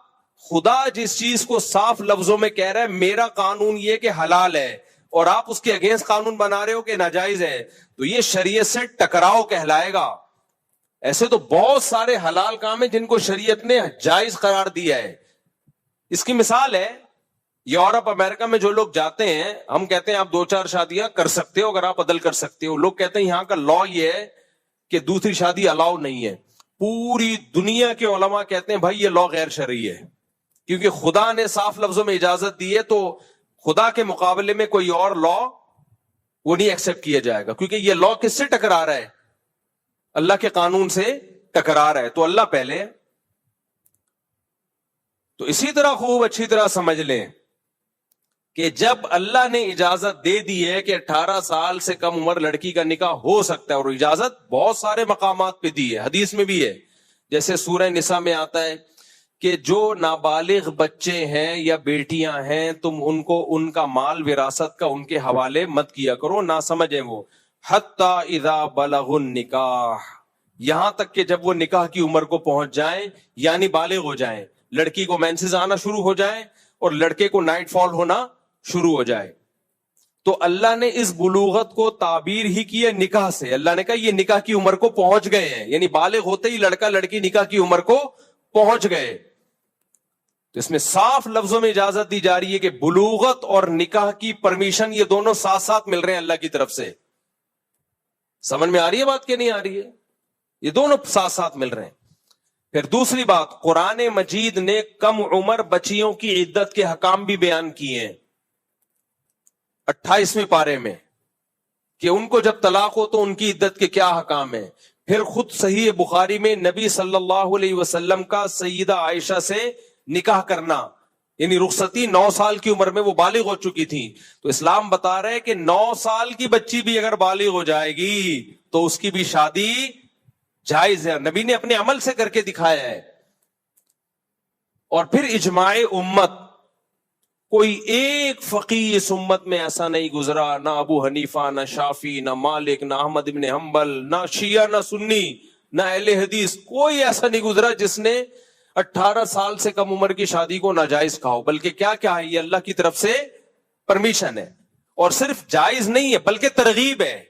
S1: خدا جس چیز کو صاف لفظوں میں کہہ رہے ہیں میرا قانون یہ کہ حلال ہے، اور آپ اس کے اگینسٹ قانون بنا رہے ہو کہ ناجائز ہے، تو یہ شریعت سے ٹکراؤ کہلائے گا. ایسے تو بہت سارے حلال کام ہیں جن کو شریعت نے جائز قرار دیا ہے. اس کی مثال ہے یورپ امریکہ میں جو لوگ جاتے ہیں، ہم کہتے ہیں آپ 2-4 شادیاں کر سکتے ہو اگر آپ عدل کر سکتے ہو. لوگ کہتے ہیں یہاں کا لا یہ ہے کہ دوسری شادی الاؤ نہیں ہے. پوری دنیا کے علماء کہتے ہیں بھائی یہ لا غیر شرعی ہے، کیونکہ خدا نے صاف لفظوں میں اجازت دی ہے، تو خدا کے مقابلے میں کوئی اور لا وہ نہیں ایکسپٹ کیا جائے گا، کیونکہ یہ لا کس سے ٹکرا رہا ہے؟ اللہ کے قانون سے ٹکرا رہا ہے. تو اللہ پہلے. تو اسی طرح خوب اچھی طرح سمجھ لیں کہ جب اللہ نے اجازت دے دی ہے کہ 18 سال سے کم عمر لڑکی کا نکاح ہو سکتا ہے، اور اجازت بہت سارے مقامات پہ دی ہے، حدیث میں بھی ہے، جیسے سورہ نساء میں آتا ہے کہ جو نابالغ بچے ہیں یا بیٹیاں ہیں تم ان کو ان کا مال وراثت کا ان کے حوالے مت کیا کرو، نہ سمجھیں وہ، حتی اذا بلغ النکاح، یہاں تک کہ جب وہ نکاح کی عمر کو پہنچ جائیں، یعنی بالغ ہو جائیں، لڑکی کو مینسز آنا شروع ہو جائیں اور لڑکے کو نائٹ فال ہونا شروع ہو جائے. تو اللہ نے اس بلوغت کو تعبیر ہی کی ہے نکاح سے. اللہ نے کہا یہ نکاح کی عمر کو پہنچ گئے ہیں، یعنی بالغ ہوتے ہی لڑکا لڑکی نکاح کی عمر کو پہنچ گئے. تو اس میں صاف لفظوں میں اجازت دی جا رہی ہے کہ بلوغت اور نکاح کی پرمیشن یہ دونوں ساتھ ساتھ مل رہے ہیں اللہ کی طرف سے. سمجھ میں آ رہی ہے بات کہ نہیں آ رہی ہے؟ یہ دونوں ساتھ ساتھ مل رہے ہیں. پھر دوسری بات، قرآن مجید نے کم عمر بچیوں کی عدت کے حکام بھی بیان کیے ہیں 28ویں پارے میں، کہ ان کو جب طلاق ہو تو ان کی عدت کے کیا حکام ہیں. پھر خود صحیح بخاری میں نبی صلی اللہ علیہ وسلم کا سیدہ عائشہ سے نکاح کرنا، یعنی رخصتی 9 سال کی عمر میں وہ بالغ ہو چکی تھی. تو اسلام بتا رہے کہ 9 سال کی بچی بھی اگر بالغ ہو جائے گی تو اس کی بھی شادی جائز ہے، نبی نے اپنے عمل سے کر کے دکھایا ہے. اور پھر اجماع امت، کوئی ایک فقیہ اس امت میں ایسا نہیں گزرا، نہ ابو حنیفہ، نہ شافی، نہ مالک، نہ احمد ابن حنبل، نہ شیعہ، نہ سنی، نہ اہل حدیث، کوئی ایسا نہیں گزرا جس نے 18 سال سے کم عمر کی شادی کو ناجائز کہا ہو. بلکہ کیا ہے، یہ اللہ کی طرف سے پرمیشن ہے. اور صرف جائز نہیں ہے بلکہ ترغیب ہے.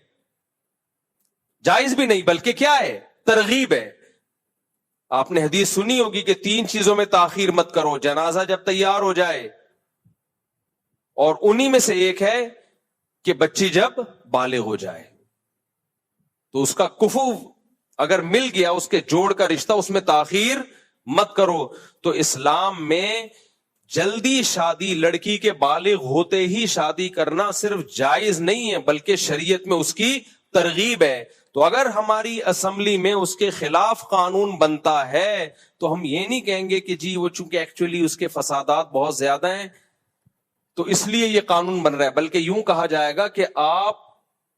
S1: جائز بھی نہیں بلکہ کیا ہے، ترغیب ہے. آپ نے حدیث سنی ہوگی کہ 3 چیزوں میں تاخیر مت کرو، جنازہ جب تیار ہو جائے، اور انہی میں سے ایک ہے کہ بچی جب بالغ ہو جائے. تو اس کا کفو اگر مل گیا، اس کے جوڑ کا رشتہ، اس میں تاخیر مت کرو. تو اسلام میں جلدی شادی، لڑکی کے بالغ ہوتے ہی شادی کرنا صرف جائز نہیں ہے بلکہ شریعت میں اس کی ترغیب ہے. تو اگر ہماری اسمبلی میں اس کے خلاف قانون بنتا ہے تو ہم یہ نہیں کہیں گے کہ جی وہ چونکہ ایکچولی اس کے فسادات بہت زیادہ ہیں تو اس لیے یہ قانون بن رہا ہے، بلکہ یوں کہا جائے گا کہ آپ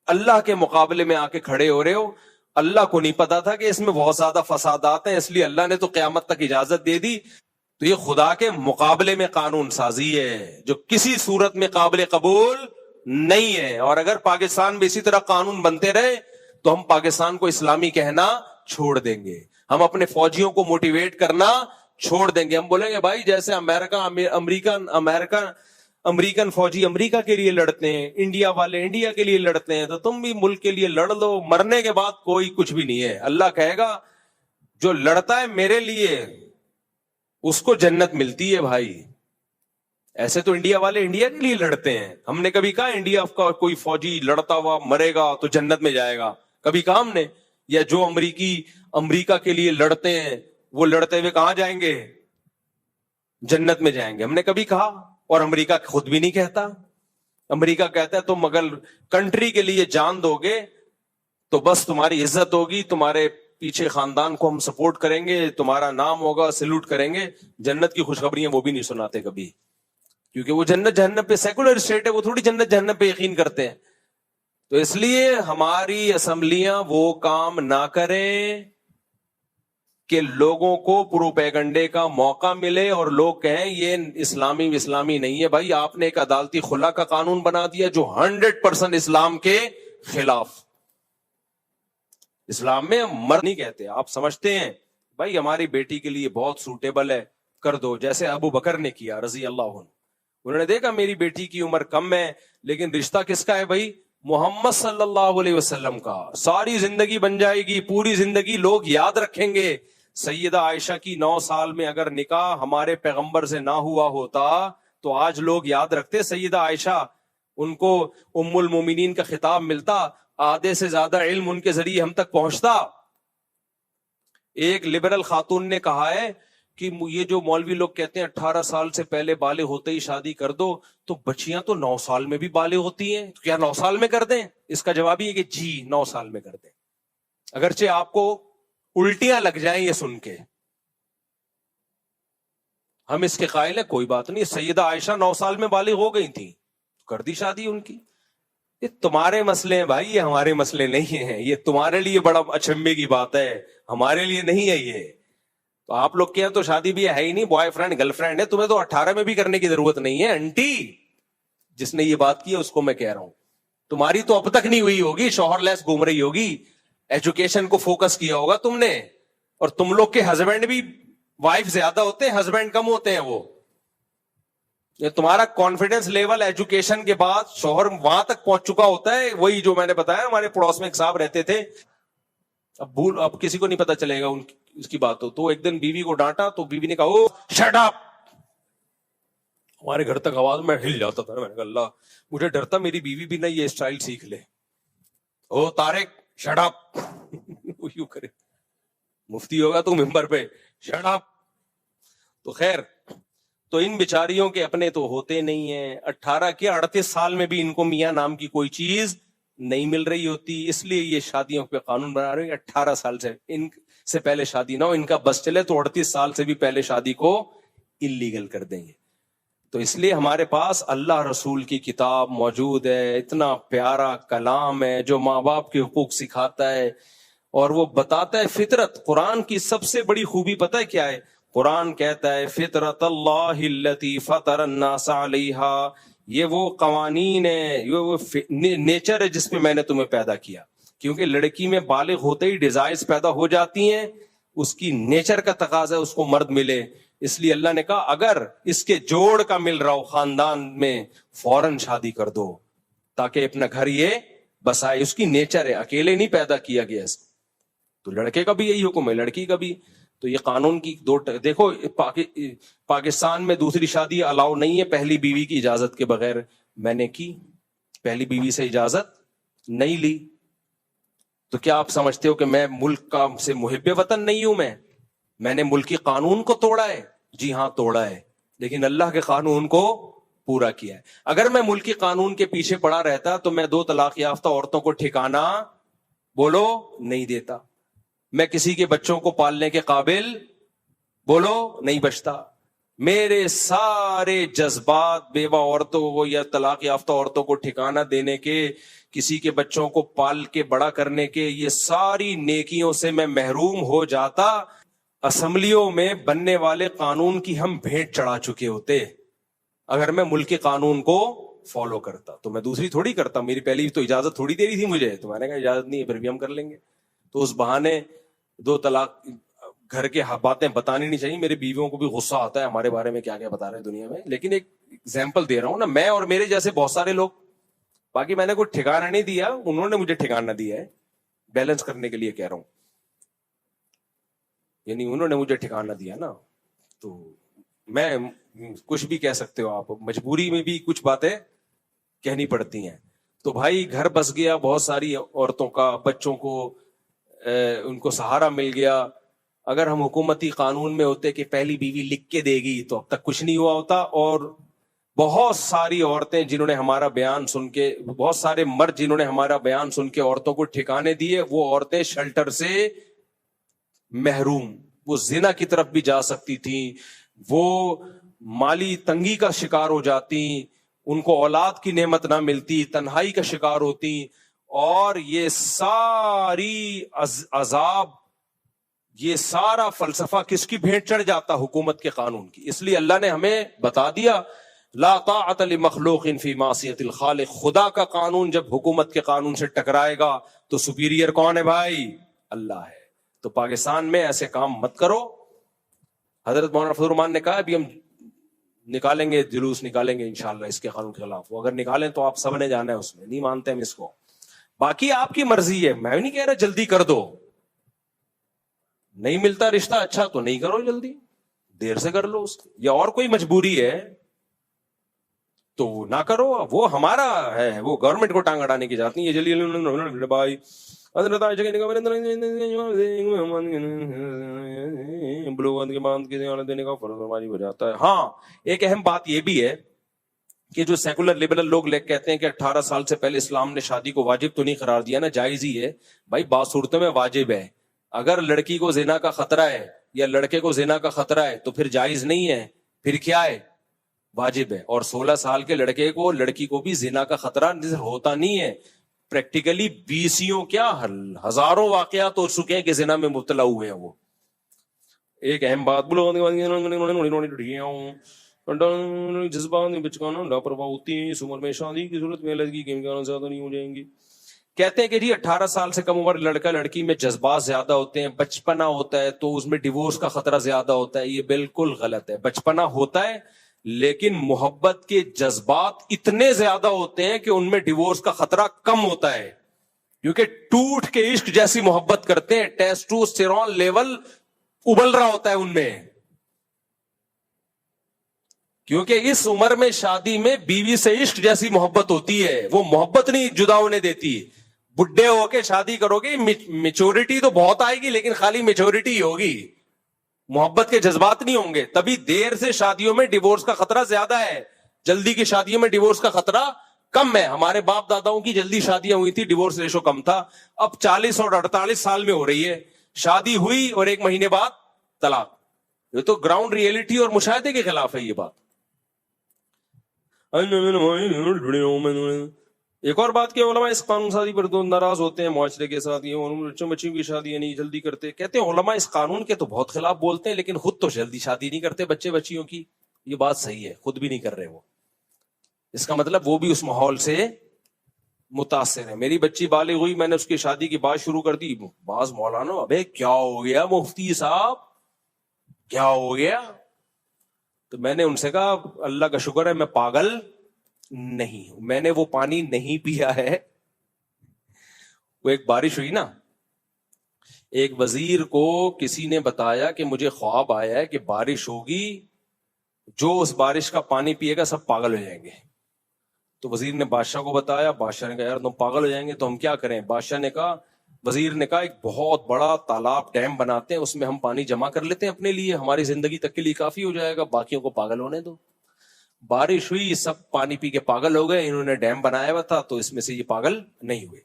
S1: اللہ کے مقابلے میں آ کے کھڑے ہو رہے ہو. اللہ کو نہیں پتا تھا کہ اس میں بہت زیادہ فسادات ہیں، اس لیے اللہ نے تو قیامت تک اجازت دے دی. تو یہ خدا کے مقابلے میں قانون سازی ہے جو کسی صورت میں قابل قبول نہیں ہے. اور اگر پاکستان میں اسی طرح قانون بنتے رہے تو ہم پاکستان کو اسلامی کہنا چھوڑ دیں گے، ہم اپنے فوجیوں کو موٹیویٹ کرنا چھوڑ دیں گے. ہم بولیں گے بھائی جیسے امریکن فوجی امریکہ کے لیے لڑتے ہیں، انڈیا والے انڈیا کے لیے لڑتے ہیں، تو تم بھی ملک کے لیے لڑ لو، مرنے کے بعد کوئی کچھ بھی نہیں ہے. اللہ کہے گا جو لڑتا ہے میرے لیے اس کو جنت ملتی ہے بھائی، ایسے تو انڈیا والے انڈیا کے لیے لڑتے ہیں. ہم نے کبھی کہا انڈیا کا کوئی فوجی لڑتا ہوا مرے گا تو جنت میں جائے گا؟ کبھی کہا ہم نے؟ یا جو امریکہ کے لیے لڑتے ہیں وہ لڑتے ہوئے کہاں جائیں گے؟ جنت میں جائیں گے. ہم نے کبھی کہا؟ اور امریکہ خود بھی نہیں کہتا. امریکہ کہتا ہے تم اگر کنٹری کے لیے جان دو گے تو بس تمہاری عزت ہوگی, تمہارے پیچھے خاندان کو ہم سپورٹ کریں گے, تمہارا نام ہوگا, سلوٹ کریں گے. جنت کی خوشخبریاں وہ بھی نہیں سناتے کبھی, کیونکہ وہ جنت جہنم پہ سیکولر اسٹیٹ ہے, وہ تھوڑی جنت جہنم پہ یقین کرتے ہیں. تو اس لیے ہماری اسمبلیاں وہ کام نہ کریں کہ لوگوں کو پروپیگنڈے کا موقع ملے اور لوگ کہیں یہ اسلامی نہیں ہے. بھائی آپ نے ایک عدالتی خلا کا قانون بنا دیا جو 100% اسلام کے خلاف. اسلام میں مرد نہیں کہتے. آپ سمجھتے ہیں بھائی ہماری بیٹی کے لیے بہت سوٹیبل ہے, کر دو, جیسے ابو بکر نے کیا رضی اللہ عنہ. انہوں نے دیکھا میری بیٹی کی عمر کم ہے لیکن رشتہ کس کا ہے بھائی؟ محمد صلی اللہ علیہ وسلم کا. ساری زندگی بن جائے گی, پوری زندگی لوگ یاد رکھیں گے. سیدہ عائشہ کی 9 سال میں اگر نکاح ہمارے پیغمبر سے نہ ہوا ہوتا تو آج لوگ یاد رکھتے سیدہ عائشہ, ان کو ام المومنین کا خطاب ملتا, آدھے سے زیادہ علم ان کے ذریعے ہم تک پہنچتا. ایک لبرل خاتون نے کہا ہے کہ یہ جو مولوی لوگ کہتے ہیں 18 سال سے پہلے بالغ ہوتے ہی شادی کر دو, تو بچیاں تو 9 سال میں بھی بالغ ہوتی ہیں, تو کیا 9 سال میں کر دیں؟ اس کا جواب یہ کہ جی 9 سال میں کر دیں. اگرچہ آپ کو الٹیاں لگ جائیں یہ سن کے, ہم اس کے قائل ہیں, کوئی بات نہیں. سیدہ عائشہ 9 سال میں بالغ ہو گئی تھی, کر دی شادی ان کی. یہ تمہارے مسئلے ہیں بھائی, یہ ہمارے مسئلے نہیں ہیں. یہ تمہارے لیے بڑا اچنبے کی بات ہے, ہمارے لیے نہیں ہے یہ. تو آپ لوگ کے تو شادی بھی ہے ہی نہیں, بوائے فرینڈ گرل فرینڈ ہے, تمہیں تو 18 میں بھی کرنے کی ضرورت نہیں ہے. انٹی جس نے یہ بات کی ہے اس کو میں کہہ رہا ہوں, تمہاری تو اب تک نہیں ہوئی ہوگی, شوہر لیس گھوم رہی ہوگی, ایجوکیشن کو فوکس کیا ہوگا تم نے. اور تم لوگ کے ہسبینڈ بھی وائف زیادہ ہوتے ہیں, ہسبینڈ کم ہوتے ہیں. وہ تمہارا کانفیڈنس لیول ایجوکیشن کے بعد شوہر وہاں تک پہنچ چکا ہوتا ہے. وہی جو میں نے بتایا, ہمارے پڑوس میں ایک صاحب رہتے تھے, اب کسی کو نہیں پتا چلے گا اس کی بات ہو. تو ایک دن بیوی کو ڈانٹا تو بیوی نے کہا او شٹ اپ. ہمارے گھر تک آواز میں ہل جاتا تھا. میں نے کہا اللہ, مجھے ڈرتا میری بیوی بھی نہ یہ اسٹائل سیکھ لے. او طارق شٹ اپ. وہ یوں کرے, مفتی ہوگا تو ممبر پہ شٹ اپ. تو خیر, تو ان بیچاریوں کے اپنے تو ہوتے نہیں ہیں. 18 کے 38 سال میں بھی ان کو میاں نام کی کوئی چیز نہیں مل رہی ہوتی, اس لیے یہ شادیوں پہ قانون بنا رہے ہیں. 18 سال سے ان سے پہلے شادی نہ ہو, ان کا بس چلے تو 38 سال سے بھی پہلے شادی کو انلیگل کر دیں گے. تو اس لیے ہمارے پاس اللہ رسول کی کتاب موجود ہے, اتنا پیارا کلام ہے جو ماں باپ کے حقوق سکھاتا ہے اور وہ بتاتا ہے فطرت. قرآن کی سب سے بڑی خوبی پتہ ہے کیا ہے؟ قرآن کہتا ہے فطرت اللہ التی فطر الناس علیہا, یہ وہ قوانین ہے, یہ وہ نیچر ہے جس پہ میں نے تمہیں پیدا کیا. کیونکہ لڑکی میں بالغ ہوتے ہی ڈیزائرز پیدا ہو جاتی ہیں, اس کی نیچر کا تقاضا ہے اس کو مرد ملے. اس لیے اللہ نے کہا اگر اس کے جوڑ کا مل رہا ہو خاندان میں فوراً شادی کر دو تاکہ اپنا گھر یہ بسائے. اس کی نیچر ہے, اکیلے نہیں پیدا کیا گیا اس کو. تو لڑکے کا بھی یہی حکم ہے, لڑکی کا بھی. تو یہ قانون کی دیکھو, پاکستان میں دوسری شادی الاؤ نہیں ہے پہلی بیوی کی اجازت کے بغیر. میں نے کی, پہلی بیوی سے اجازت نہیں لی. تو کیا آپ سمجھتے ہو کہ میں ملک کا سے محب وطن نہیں ہوں؟ میں نے ملکی قانون کو توڑا ہے؟ جی ہاں توڑا ہے, لیکن اللہ کے قانون کو پورا کیا ہے. اگر میں ملکی قانون کے پیچھے پڑا رہتا تو میں 2 طلاق یافتہ عورتوں کو ٹھکانہ بولو نہیں دیتا, میں کسی کے بچوں کو پالنے کے قابل بولو نہیں بچتا. میرے سارے جذبات بیوہ عورتوں کو یا طلاق یافتہ عورتوں کو ٹھکانہ دینے کے, کسی کے بچوں کو پال کے بڑا کرنے کے, یہ ساری نیکیوں سے میں محروم ہو جاتا. اسمبلیوں میں بننے والے قانون کی ہم بھیٹ چڑھا چکے ہوتے. اگر میں ملک کے قانون کو فالو کرتا تو میں دوسری تھوڑی کرتا. میری پہلی تو اجازت تھوڑی دے رہی تھی مجھے, تو میں نے کہا اجازت نہیں ہے پھر بھی ہم کر لیں گے. تو اس بہانے 2 طلاق گھر کے باتیں بتانی نہیں چاہیے. میرے بیویوں کو بھی غصہ آتا ہے ہمارے بارے میں کیا کیا بتا رہے ہیں دنیا میں, لیکن ایک ایگزامپل دے رہا ہوں نا, میں اور میرے جیسے بہت سارے لوگ. باقی میں نے کوئی ٹھکانہ نہیں دیا, انہوں نے مجھے ٹھکانہ دیا ہے, بیلنس کرنے کے لیے کہہ رہا ہوں. یعنی انہوں نے مجھے ٹھکانہ دیا نا, تو میں کچھ بھی کہہ سکتے ہو آپ, مجبوری میں بھی کچھ باتیں کہنی پڑتی ہیں. تو بھائی گھر بس گیا بہت ساری عورتوں کا, بچوں کو ان کو سہارا مل گیا. اگر ہم حکومتی قانون میں ہوتے کہ پہلی بیوی لکھ کے دے گی تو اب تک کچھ نہیں ہوا ہوتا. اور بہت ساری عورتیں جنہوں نے ہمارا بیان سن کے, بہت سارے مرد جنہوں نے ہمارا بیان سن کے عورتوں کو ٹھکانے دیے, وہ عورتیں شیلٹر سے محروم, وہ زنا کی طرف بھی جا سکتی تھیں, وہ مالی تنگی کا شکار ہو جاتی, ان کو اولاد کی نعمت نہ ملتی, تنہائی کا شکار ہوتی. اور یہ ساری عذاب, یہ سارا فلسفہ کس کی بھیٹ چڑھ جاتا؟ حکومت کے قانون کی. اس لیے اللہ نے ہمیں بتا دیا لا طاعت لمخلوق فی معصیت الخالق. خدا کا قانون جب حکومت کے قانون سے ٹکرائے گا تو سپیریئر کون ہے بھائی؟ اللہ ہے. تو پاکستان میں ایسے کام مت کرو. حضرت مولانا فضل الرحمان نے کہا ابھی ہم نکالیں گے, جلوس نکالیں گے انشاءاللہ اس کے قانون کے خلاف. وہ اگر نکالیں تو آپ سب نے جانا ہے اس میں, نہیں مانتے ہم اس کو. باقی آپ کی مرضی ہے, میں نہیں کہہ رہا جلدی کر دو, نہیں ملتا رشتہ اچھا تو نہیں کرو جلدی, دیر سے کر لو اس کی. یا اور کوئی مجبوری ہے تو نہ کرو, وہ ہمارا ہے, وہ گورنمنٹ کو ٹانگ اڑانے کی جاتی ہے. یہ جلدی بھائی دینے کا ہو جاتا ہے. ہاں ایک اہم بات یہ بھی ہے کہ جو سیکولر لبرل لوگ کہتے ہیں کہ 18 سال سے پہلے اسلام نے شادی کو واجب تو نہیں قرار دیا نا, جائز ہی ہے. بھائی بعض صورتوں میں واجب ہے. اگر لڑکی کو زنا کا خطرہ ہے یا لڑکے کو زنا کا خطرہ ہے تو پھر جائز نہیں ہے, پھر کیا ہے؟ واجب ہے. اور 16 سال کے لڑکے کو, لڑکی کو بھی زنا کا خطرہ ہوتا نہیں ہے. پریکٹیکلی بیسیوں کیا ہزاروں واقعات ہو چکے ہیں کہ زنا میں مبتلا ہوئے ہیں. وہ ایک اہم بات جذبات بچکانا لاپرواہ ہوتی ہے اس عمر میں, شادی کی صورت میں لڑکی کے امکانات زیادہ نہیں ہو جائیں گے. کہتے ہیں کہ جی 18 سال سے کم عمر لڑکا لڑکی میں جذبات زیادہ ہوتے ہیں, بچپنا ہوتا ہے تو اس میں ڈیورس کا خطرہ زیادہ ہوتا ہے. یہ بالکل غلط ہے. بچپنا ہوتا ہے لیکن محبت کے جذبات اتنے زیادہ ہوتے ہیں کہ ان میں ڈیورس کا خطرہ کم ہوتا ہے, کیونکہ ٹوٹ کے عشق جیسی محبت کرتے ہیں. ٹیسٹوسٹیرون لیول ابل رہا ہوتا ہے ان میں, کیونکہ اس عمر میں شادی میں بیوی سے عشق جیسی محبت ہوتی ہے. وہ محبت نہیں جدا ہونے دیتی. بڈھے ہو کے شادی کرو گے, میچورٹی تو بہت آئے گی لیکن خالی میچورٹی ہی ہوگی, محبت کے جذبات نہیں ہوں گے. تبھی دیر سے شادیوں میں ڈیورس کا خطرہ زیادہ ہے, جلدی کی شادیوں میں ڈیورس کا خطرہ کم ہے. ہمارے باپ داداؤں کی جلدی شادیاں ہوئی تھی, ڈیورس ریشو کم تھا. اب 40 اور 48 سال میں ہو رہی ہے. شادی ہوئی اور 1 مہینے بعد طلاق. یہ تو گراؤنڈ ریئلٹی اور مشاہدے کے خلاف ہے یہ بات. ایک اور بات کہ علماء اس قانون سازی پر تو ناراض ہوتے ہیں معاشرے کے ساتھ, یہ بچوں کی شادی نہیں جلدی کرتے. کہتے ہیں علماء اس قانون کے تو بہت خلاف بولتے ہیں لیکن خود تو جلدی شادی نہیں کرتے بچے بچیوں کی. یہ بات صحیح ہے, خود بھی نہیں کر رہے وہ. اس کا مطلب وہ بھی اس ماحول سے متاثر ہے. میری بچی بالغ ہوئی, میں نے اس کی شادی کی بات شروع کر دی. بعض مولانا ابے کیا ہو گیا مفتی صاحب, کیا ہو گیا؟ تو میں نے ان سے کہا اللہ کا شکر ہے میں پاگل نہیں ہوں, میں نے وہ پانی نہیں پیا ہے. وہ ایک بارش ہوئی نا, ایک وزیر کو کسی نے بتایا کہ مجھے خواب آیا ہے کہ بارش ہوگی, جو اس بارش کا پانی پیے گا سب پاگل ہو جائیں گے. تو وزیر نے بادشاہ کو بتایا, بادشاہ نے کہا یار تم پاگل ہو جائیں گے تو ہم کیا کریں؟ بادشاہ نے کہا, وزیر نے کہا ایک بہت بڑا تالاب ڈیم بناتے ہیں, اس میں ہم پانی جمع کر لیتے ہیں اپنے لیے, ہماری زندگی تک کے لیے کافی ہو جائے گا, باقیوں کو پاگل ہونے دو. بارش ہوئی, سب پانی پی کے پاگل ہو گئے. انہوں نے ڈیم بنایا ہوا تھا تو اس میں سے یہ پاگل نہیں ہوئے.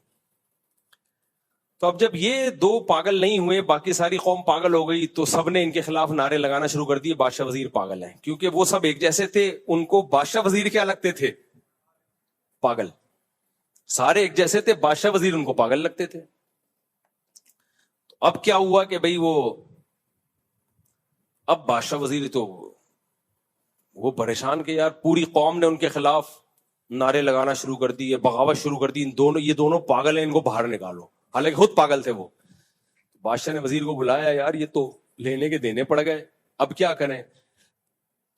S1: تو اب جب یہ 2 پاگل نہیں ہوئے, باقی ساری قوم پاگل ہو گئی, تو سب نے ان کے خلاف نعرے لگانا شروع کر دیے بادشاہ وزیر پاگل ہیں. کیونکہ وہ سب ایک جیسے تھے, ان کو بادشاہ وزیر کیا لگتے تھے؟ پاگل. سارے ایک جیسے تھے, بادشاہ وزیر ان کو پاگل لگتے تھے. اب کیا ہوا کہ بھئی اب بادشاہ وزیر تو وہ پریشان کہ یار پوری قوم نے ان کے خلاف نعرے لگانا شروع کر دی, بغاوت شروع کر دی, یہ دونوں پاگل ہیں, ان کو باہر نکالو. حالانکہ خود پاگل تھے وہ. بادشاہ نے وزیر کو بلایا, یار یہ تو لینے کے دینے پڑ گئے, اب کیا کریں؟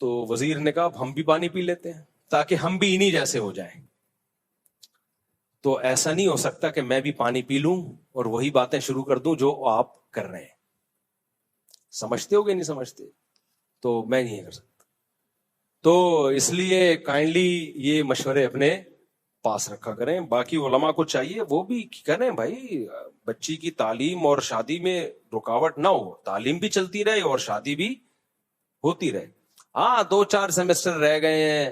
S1: تو وزیر نے کہا ہم بھی پانی پی لیتے ہیں تاکہ ہم بھی انہی جیسے ہو جائیں. تو ایسا نہیں ہو سکتا کہ میں بھی پانی پی لوں اور وہی باتیں شروع کر دوں جو آپ کر رہے ہیں. سمجھتے ہو کہ نہیں سمجھتے؟ تو میں نہیں کر سکتا. تو اس لیے کائنڈلی یہ مشورے اپنے پاس رکھا کریں. باقی علماء کو چاہیے وہ بھی کریں بھائی, بچی کی تعلیم اور شادی میں رکاوٹ نہ ہو, تعلیم بھی چلتی رہے اور شادی بھی ہوتی رہے. ہاں 2-4 سیمسٹر رہ گئے ہیں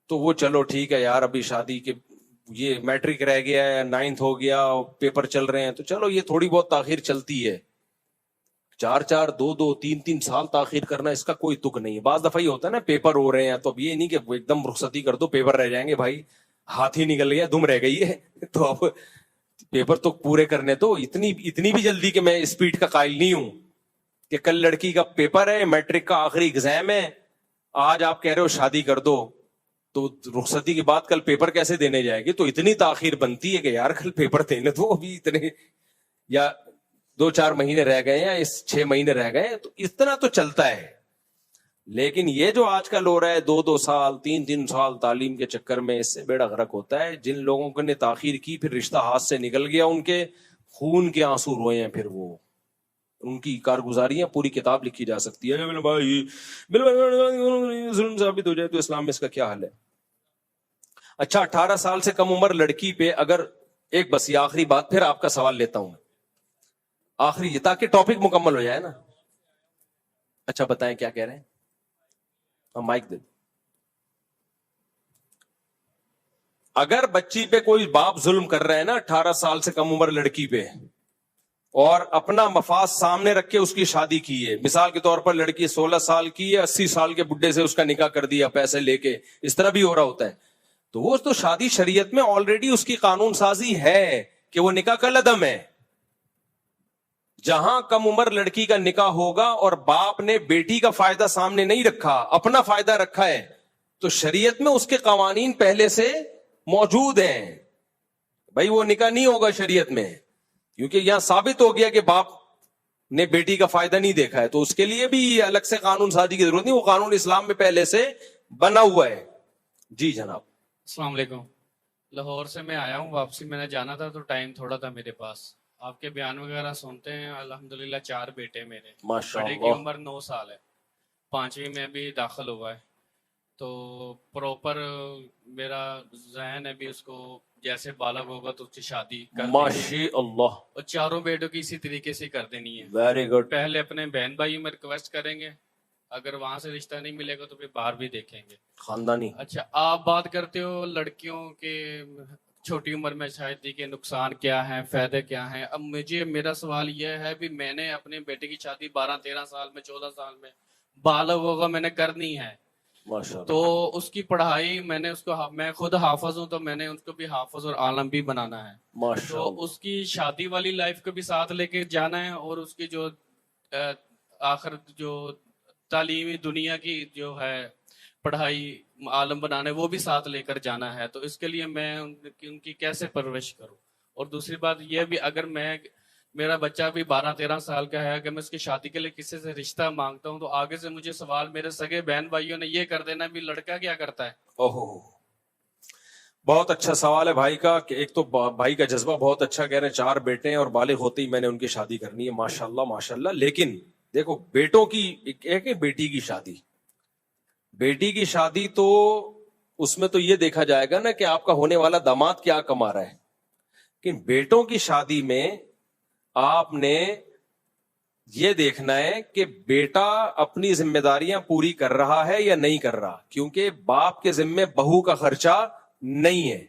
S1: تو وہ چلو ٹھیک ہے یار, ابھی شادی کے یہ میٹرک رہ گیا ہے, 9th ہو گیا, پیپر چل رہے ہیں, تو چلو یہ تھوڑی بہت تاخیر چلتی ہے. 4-4 2-2 3-3 سال تاخیر کرنا اس کا کوئی تک نہیں ہے. بعض دفعہ یہ ہوتا ہے نا پیپر ہو رہے ہیں تو اب یہ نہیں کہ ایک دم رخصتی کر دو, پیپر رہ جائیں گے بھائی, ہاتھ ہی نکل گیا, دم رہ گئی ہے, تو اب پیپر تو پورے کرنے تو. اتنی بھی جلدی کہ میں اسپیڈ کا قائل نہیں ہوں کہ کل لڑکی کا پیپر ہے, میٹرک کا آخری ایگزام ہے, آج آپ کہہ رہے ہو شادی کر دو, تو رخصتی کے بعد کل پیپر کیسے دینے جائے گی؟ تو اتنی تاخیر بنتی ہے کہ یار کل پیپر دینے دو, ابھی اتنے یا 2-4 مہینے رہ گئے یا 6 مہینے رہ گئے, تو اتنا تو چلتا ہے. لیکن یہ جو آج کل ہو رہا ہے 2-2 سال 3-3 سال تعلیم کے چکر میں, اس سے بیڑا غرق ہوتا ہے. جن لوگوں نے تاخیر کی پھر رشتہ ہاتھ سے نکل گیا, ان کے خون کے آنسو روئے ہیں, پھر وہ ان کی کارگزاریاں پوری کتاب لکھی جا سکتی ہے. میرے بھائی ظلم ثابت ہو جائے تو اسلام میں اس کا کیا حل ہے؟ اچھا 18 سال سے کم عمر لڑکی پہ اگر ایک بس یہ آخری بات, پھر آپ کا سوال لیتا ہوں آخری, یہ تاکہ ٹاپک مکمل ہو جائے نا. اچھا بتائیں کیا کہہ رہے ہیں؟ مائک دے. اگر بچی پہ کوئی باپ ظلم کر رہا ہے نا 18 سال سے کم عمر لڑکی پہ, اور اپنا مفاد سامنے رکھ کے اس کی شادی کی ہے, مثال کے طور پر لڑکی 16 سال کی ہے, 80 سال کے بڈھے سے اس کا نکاح کر دیا پیسے لے کے, اس طرح بھی ہو رہا ہوتا ہے, تو وہ تو شادی شریعت میں آلریڈی اس کی قانون سازی ہے کہ وہ نکاح کل عدم ہے. جہاں کم عمر لڑکی کا نکاح ہوگا اور باپ نے بیٹی کا فائدہ سامنے نہیں رکھا, اپنا فائدہ رکھا ہے, تو شریعت میں اس کے قوانین پہلے سے موجود ہیں. بھائی وہ نکاح نہیں ہوگا شریعت میں, کیونکہ یہاں ثابت ہو گیا کہ باپ نے بیٹی کا فائدہ نہیں دیکھا ہے, تو اس کے لیے بھی الگ سے قانون سازی کی ضرورت نہیں, وہ قانون اسلام میں پہلے سے بنا ہوا ہے. جی جناب.
S2: السلام علیکم. لاہور سے میں آیا ہوں, واپسی میں نے جانا تھا تو ٹائم تھوڑا تھا میرے پاس. آپ کے بیان وغیرہ سنتے ہیں. الحمدللہ 4 بیٹے میرے, بڑے کی عمر 9 سال ہے, 5ویں میں بھی داخل ہوا ہے, تو پراپر میرا ذہن ہے بھی اس کو جیسے بالغ ہوگا تو اس کی شادی کر دینی ہے.
S1: ماشاءاللہ.
S2: اور 4 بیٹوں کی اسی طریقے سے کر دینی ہے.
S1: Very good.
S2: پہلے اپنے بہن بھائیوں میں ریکویسٹ کریں گے, اگر وہاں سے رشتہ نہیں ملے گا تو پھر باہر بھی دیکھیں گے
S1: خاندانی.
S2: اچھا آپ بات کرتے ہو لڑکیوں کے چھوٹی عمر میں شادی کے نقصان کیا ہیں, فائدے کیا ہیں. اب میرا سوال یہ ہے بھی میں نے اپنے بیٹے کی شادی 12-13 سال میں 14 سال میں بالغ ہوگا میں نے کرنی ہے, تو اس کی پڑھائی میں خود حافظ ہوں, تو میں نے اس کو بھی حافظ اور عالم بھی بنانا ہے. تو اس کی شادی والی لائف کو بھی ساتھ لے کے جانا ہے, اور اس کی جو آخر جو تعلیمی دنیا کی جو ہے پڑھائی عالم بنانے وہ بھی ساتھ لے کر جانا ہے. تو اس کے لیے میں ان کی کیسے پرورش کروں. اور دوسری بات یہ بھی, اگر میرا بچہ بھی 12-13 سال کا ہے, اگر میں اس کی شادی کے لیے کسی سے رشتہ مانگتا ہوں تو آگے سے مجھے سوال میرے سگے بہن بھائیوں نے یہ کر دینا بھی لڑکا کیا کرتا ہے.
S1: بہت اچھا سوال ہے بھائی کا, کہ ایک تو بھائی کا جذبہ بہت اچھا, کہہ رہے ہیں 4 بیٹے ہیں اور بالغ ہوتے ہی میں نے ان کی شادی کرنی ہے. ماشاءاللہ ماشاءاللہ. لیکن دیکھو بیٹوں کی ایک ہے بیٹی کی شادی, بیٹی کی شادی تو اس میں تو یہ دیکھا جائے گا نا کہ آپ کا ہونے والا داماد کیا کما رہا ہے. لیکن بیٹوں کی شادی میں آپ نے یہ دیکھنا ہے کہ بیٹا اپنی ذمہ داریاں پوری کر رہا ہے یا نہیں کر رہا, کیونکہ باپ کے ذمے بہو کا خرچہ نہیں ہے.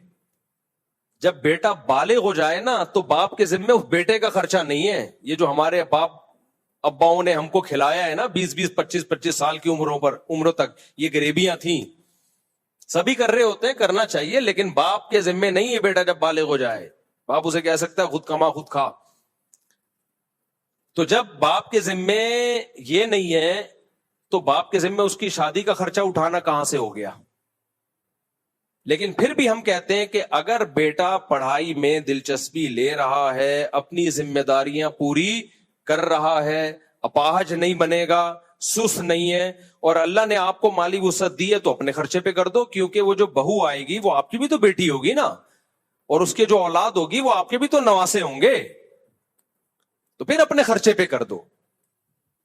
S1: جب بیٹا بالغ ہو جائے نا تو باپ کے ذمے اس بیٹے کا خرچہ نہیں ہے. یہ جو ہمارے باپ اباؤں نے ہم کو کھلایا ہے نا 20-20 25-25 سال کی عمروں تک, یہ غریبیاں تھیں, سبھی کر رہے ہوتے ہیں, کرنا چاہیے, لیکن باپ کے ذمے نہیں ہے. بیٹا جب بالغ ہو جائے باپ اسے کہہ سکتا ہے خود کما خود کھا. تو جب باپ کے ذمے یہ نہیں ہے تو باپ کے ذمے اس کی شادی کا خرچہ اٹھانا کہاں سے ہو گیا. لیکن پھر بھی ہم کہتے ہیں کہ اگر بیٹا پڑھائی میں دلچسپی لے رہا ہے, اپنی ذمہ داریاں پوری کر رہا ہے, اپاہج نہیں بنے گا, سست نہیں ہے, اور اللہ نے آپ کو مالی وسعت دی ہے تو اپنے خرچے پہ کر دو, کیونکہ وہ جو بہو آئے گی وہ آپ کی بھی تو بیٹی ہوگی نا, اور اس کے جو اولاد ہوگی وہ آپ کے بھی تو نواسے ہوں گے, تو پھر اپنے خرچے پہ کر دو.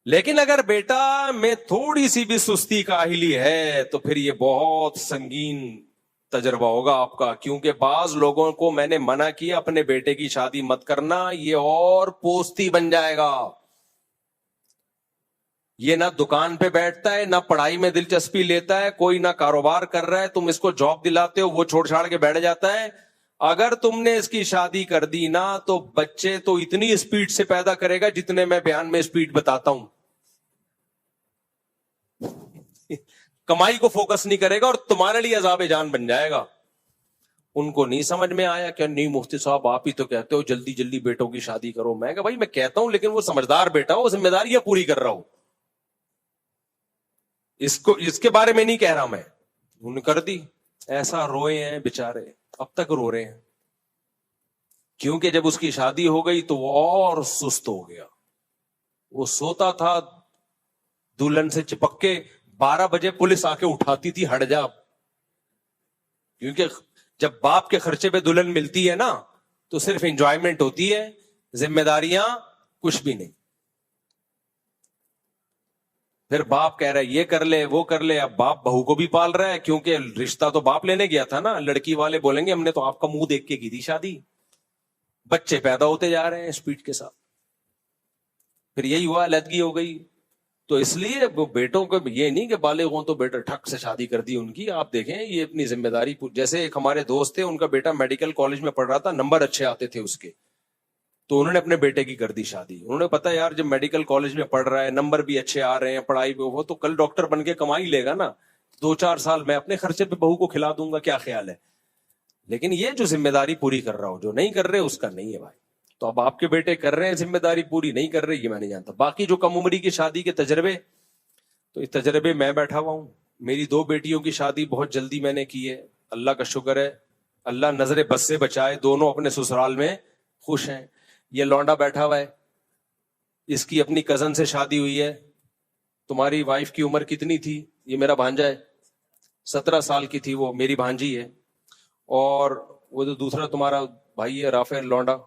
S1: لیکن اگر بیٹا میں تھوڑی سی بھی سستی کاہلی ہے تو پھر یہ بہت سنگین تجربہ ہوگا آپ کا, کیونکہ بعض لوگوں کو میں نے منع کیا اپنے بیٹے کی شادی مت کرنا, یہ اور پوستی بن جائے گا. یہ نہ دکان پہ بیٹھتا ہے, نہ پڑھائی میں دلچسپی لیتا ہے, کوئی نہ کاروبار کر رہا ہے, تم اس کو جاب دلاتے ہو وہ چھوڑ چھاڑ کے بیٹھ جاتا ہے. اگر تم نے اس کی شادی کر دی نا تو بچے تو اتنی اسپیڈ سے پیدا کرے گا جتنے میں بیان میں اسپیڈ بتاتا ہوں. کمائی کو فوکس نہیں کرے گا اور تمہارے لیے عذاب جان بن جائے گا. ان کو نہیں سمجھ میں آیا کہ نہیں مفتی صاحب آپ ہی تو کہتے ہو جلدی جلدی بیٹوں کی شادی کرو. میں کہا بھائی میں کہتا ہوں لیکن وہ سمجھدار بیٹا ہو, ذمہ داریاں پوری کر رہا ہوں, اس کے بارے میں نہیں کہہ رہا میں. انہوں نے کر دی. ایسا روئے ہیں بےچارے, اب تک رو رہے ہیں, کیونکہ جب اس کی شادی ہو گئی تو وہ اور سست ہو گیا. وہ سوتا تھا دلہن سے چپک کے, 12 بجے پولیس آ کے اٹھاتی تھی ہٹ جا, کیونکہ جب باپ کے خرچے پہ دلہن ملتی ہے نا تو صرف انجوائمنٹ ہوتی ہے, ذمہ داریاں کچھ بھی نہیں. پھر باپ کہہ رہا ہے یہ کر لے وہ کر لے. اب باپ بہو کو بھی پال رہا ہے کیونکہ رشتہ تو باپ لینے گیا تھا نا. لڑکی والے بولیں گے ہم نے تو آپ کا منہ دیکھ کے کی تھی شادی. بچے پیدا ہوتے جا رہے ہیں اسپیڈ کے ساتھ. پھر یہی ہوا, علیحدگی ہو گئی. تو اس لیے وہ بیٹوں کو یہ نہیں کہ بالغ ہوں تو بیٹا ٹھک سے شادی کر دی ان کی. آپ دیکھیں یہ اپنی ذمہ داری, جیسے ایک ہمارے دوست تھے, ان کا بیٹا میڈیکل کالج میں پڑھ رہا تھا, نمبر اچھے آتے تھے اس کے, تو انہوں نے اپنے بیٹے کی کر دی شادی. انہوں نے پتا یار جب میڈیکل کالج میں پڑھ رہا ہے, نمبر بھی اچھے آ رہے ہیں, پڑھائی بھی ہو, تو کل ڈاکٹر بن کے کما ہی لے گا نا, 2-4 سال میں اپنے خرچے پہ بہو کو کھلا دوں گا, کیا خیال ہے. لیکن یہ جو ذمہ داری پوری کر رہا ہو, جو نہیں کر رہے اس کا نہیں ہے بھائی. تو اب آپ کے بیٹے کر رہے ہیں ذمہ داری پوری, نہیں کر رہے یہ میں نہیں جانتا. باقی جو کم عمری کی شادی کے تجربے, تو اس تجربے میں بیٹھا ہوا ہوں. میری 2 بیٹیوں کی شادی بہت جلدی میں نے کی ہے, اللہ کا شکر ہے, اللہ نظر بد سے بچائے, دونوں اپنے سسرال میں خوش ہیں. یہ لونڈا بیٹھا ہوا ہے, اس کی اپنی کزن سے شادی ہوئی ہے. تمہاری وائف کی عمر کتنی تھی؟ یہ میرا بھانجا ہے, 17 سال کی تھی وہ, میری بھانجی ہے. اور وہ جو دوسرا تمہارا بھائی ہے رافع لونڈا,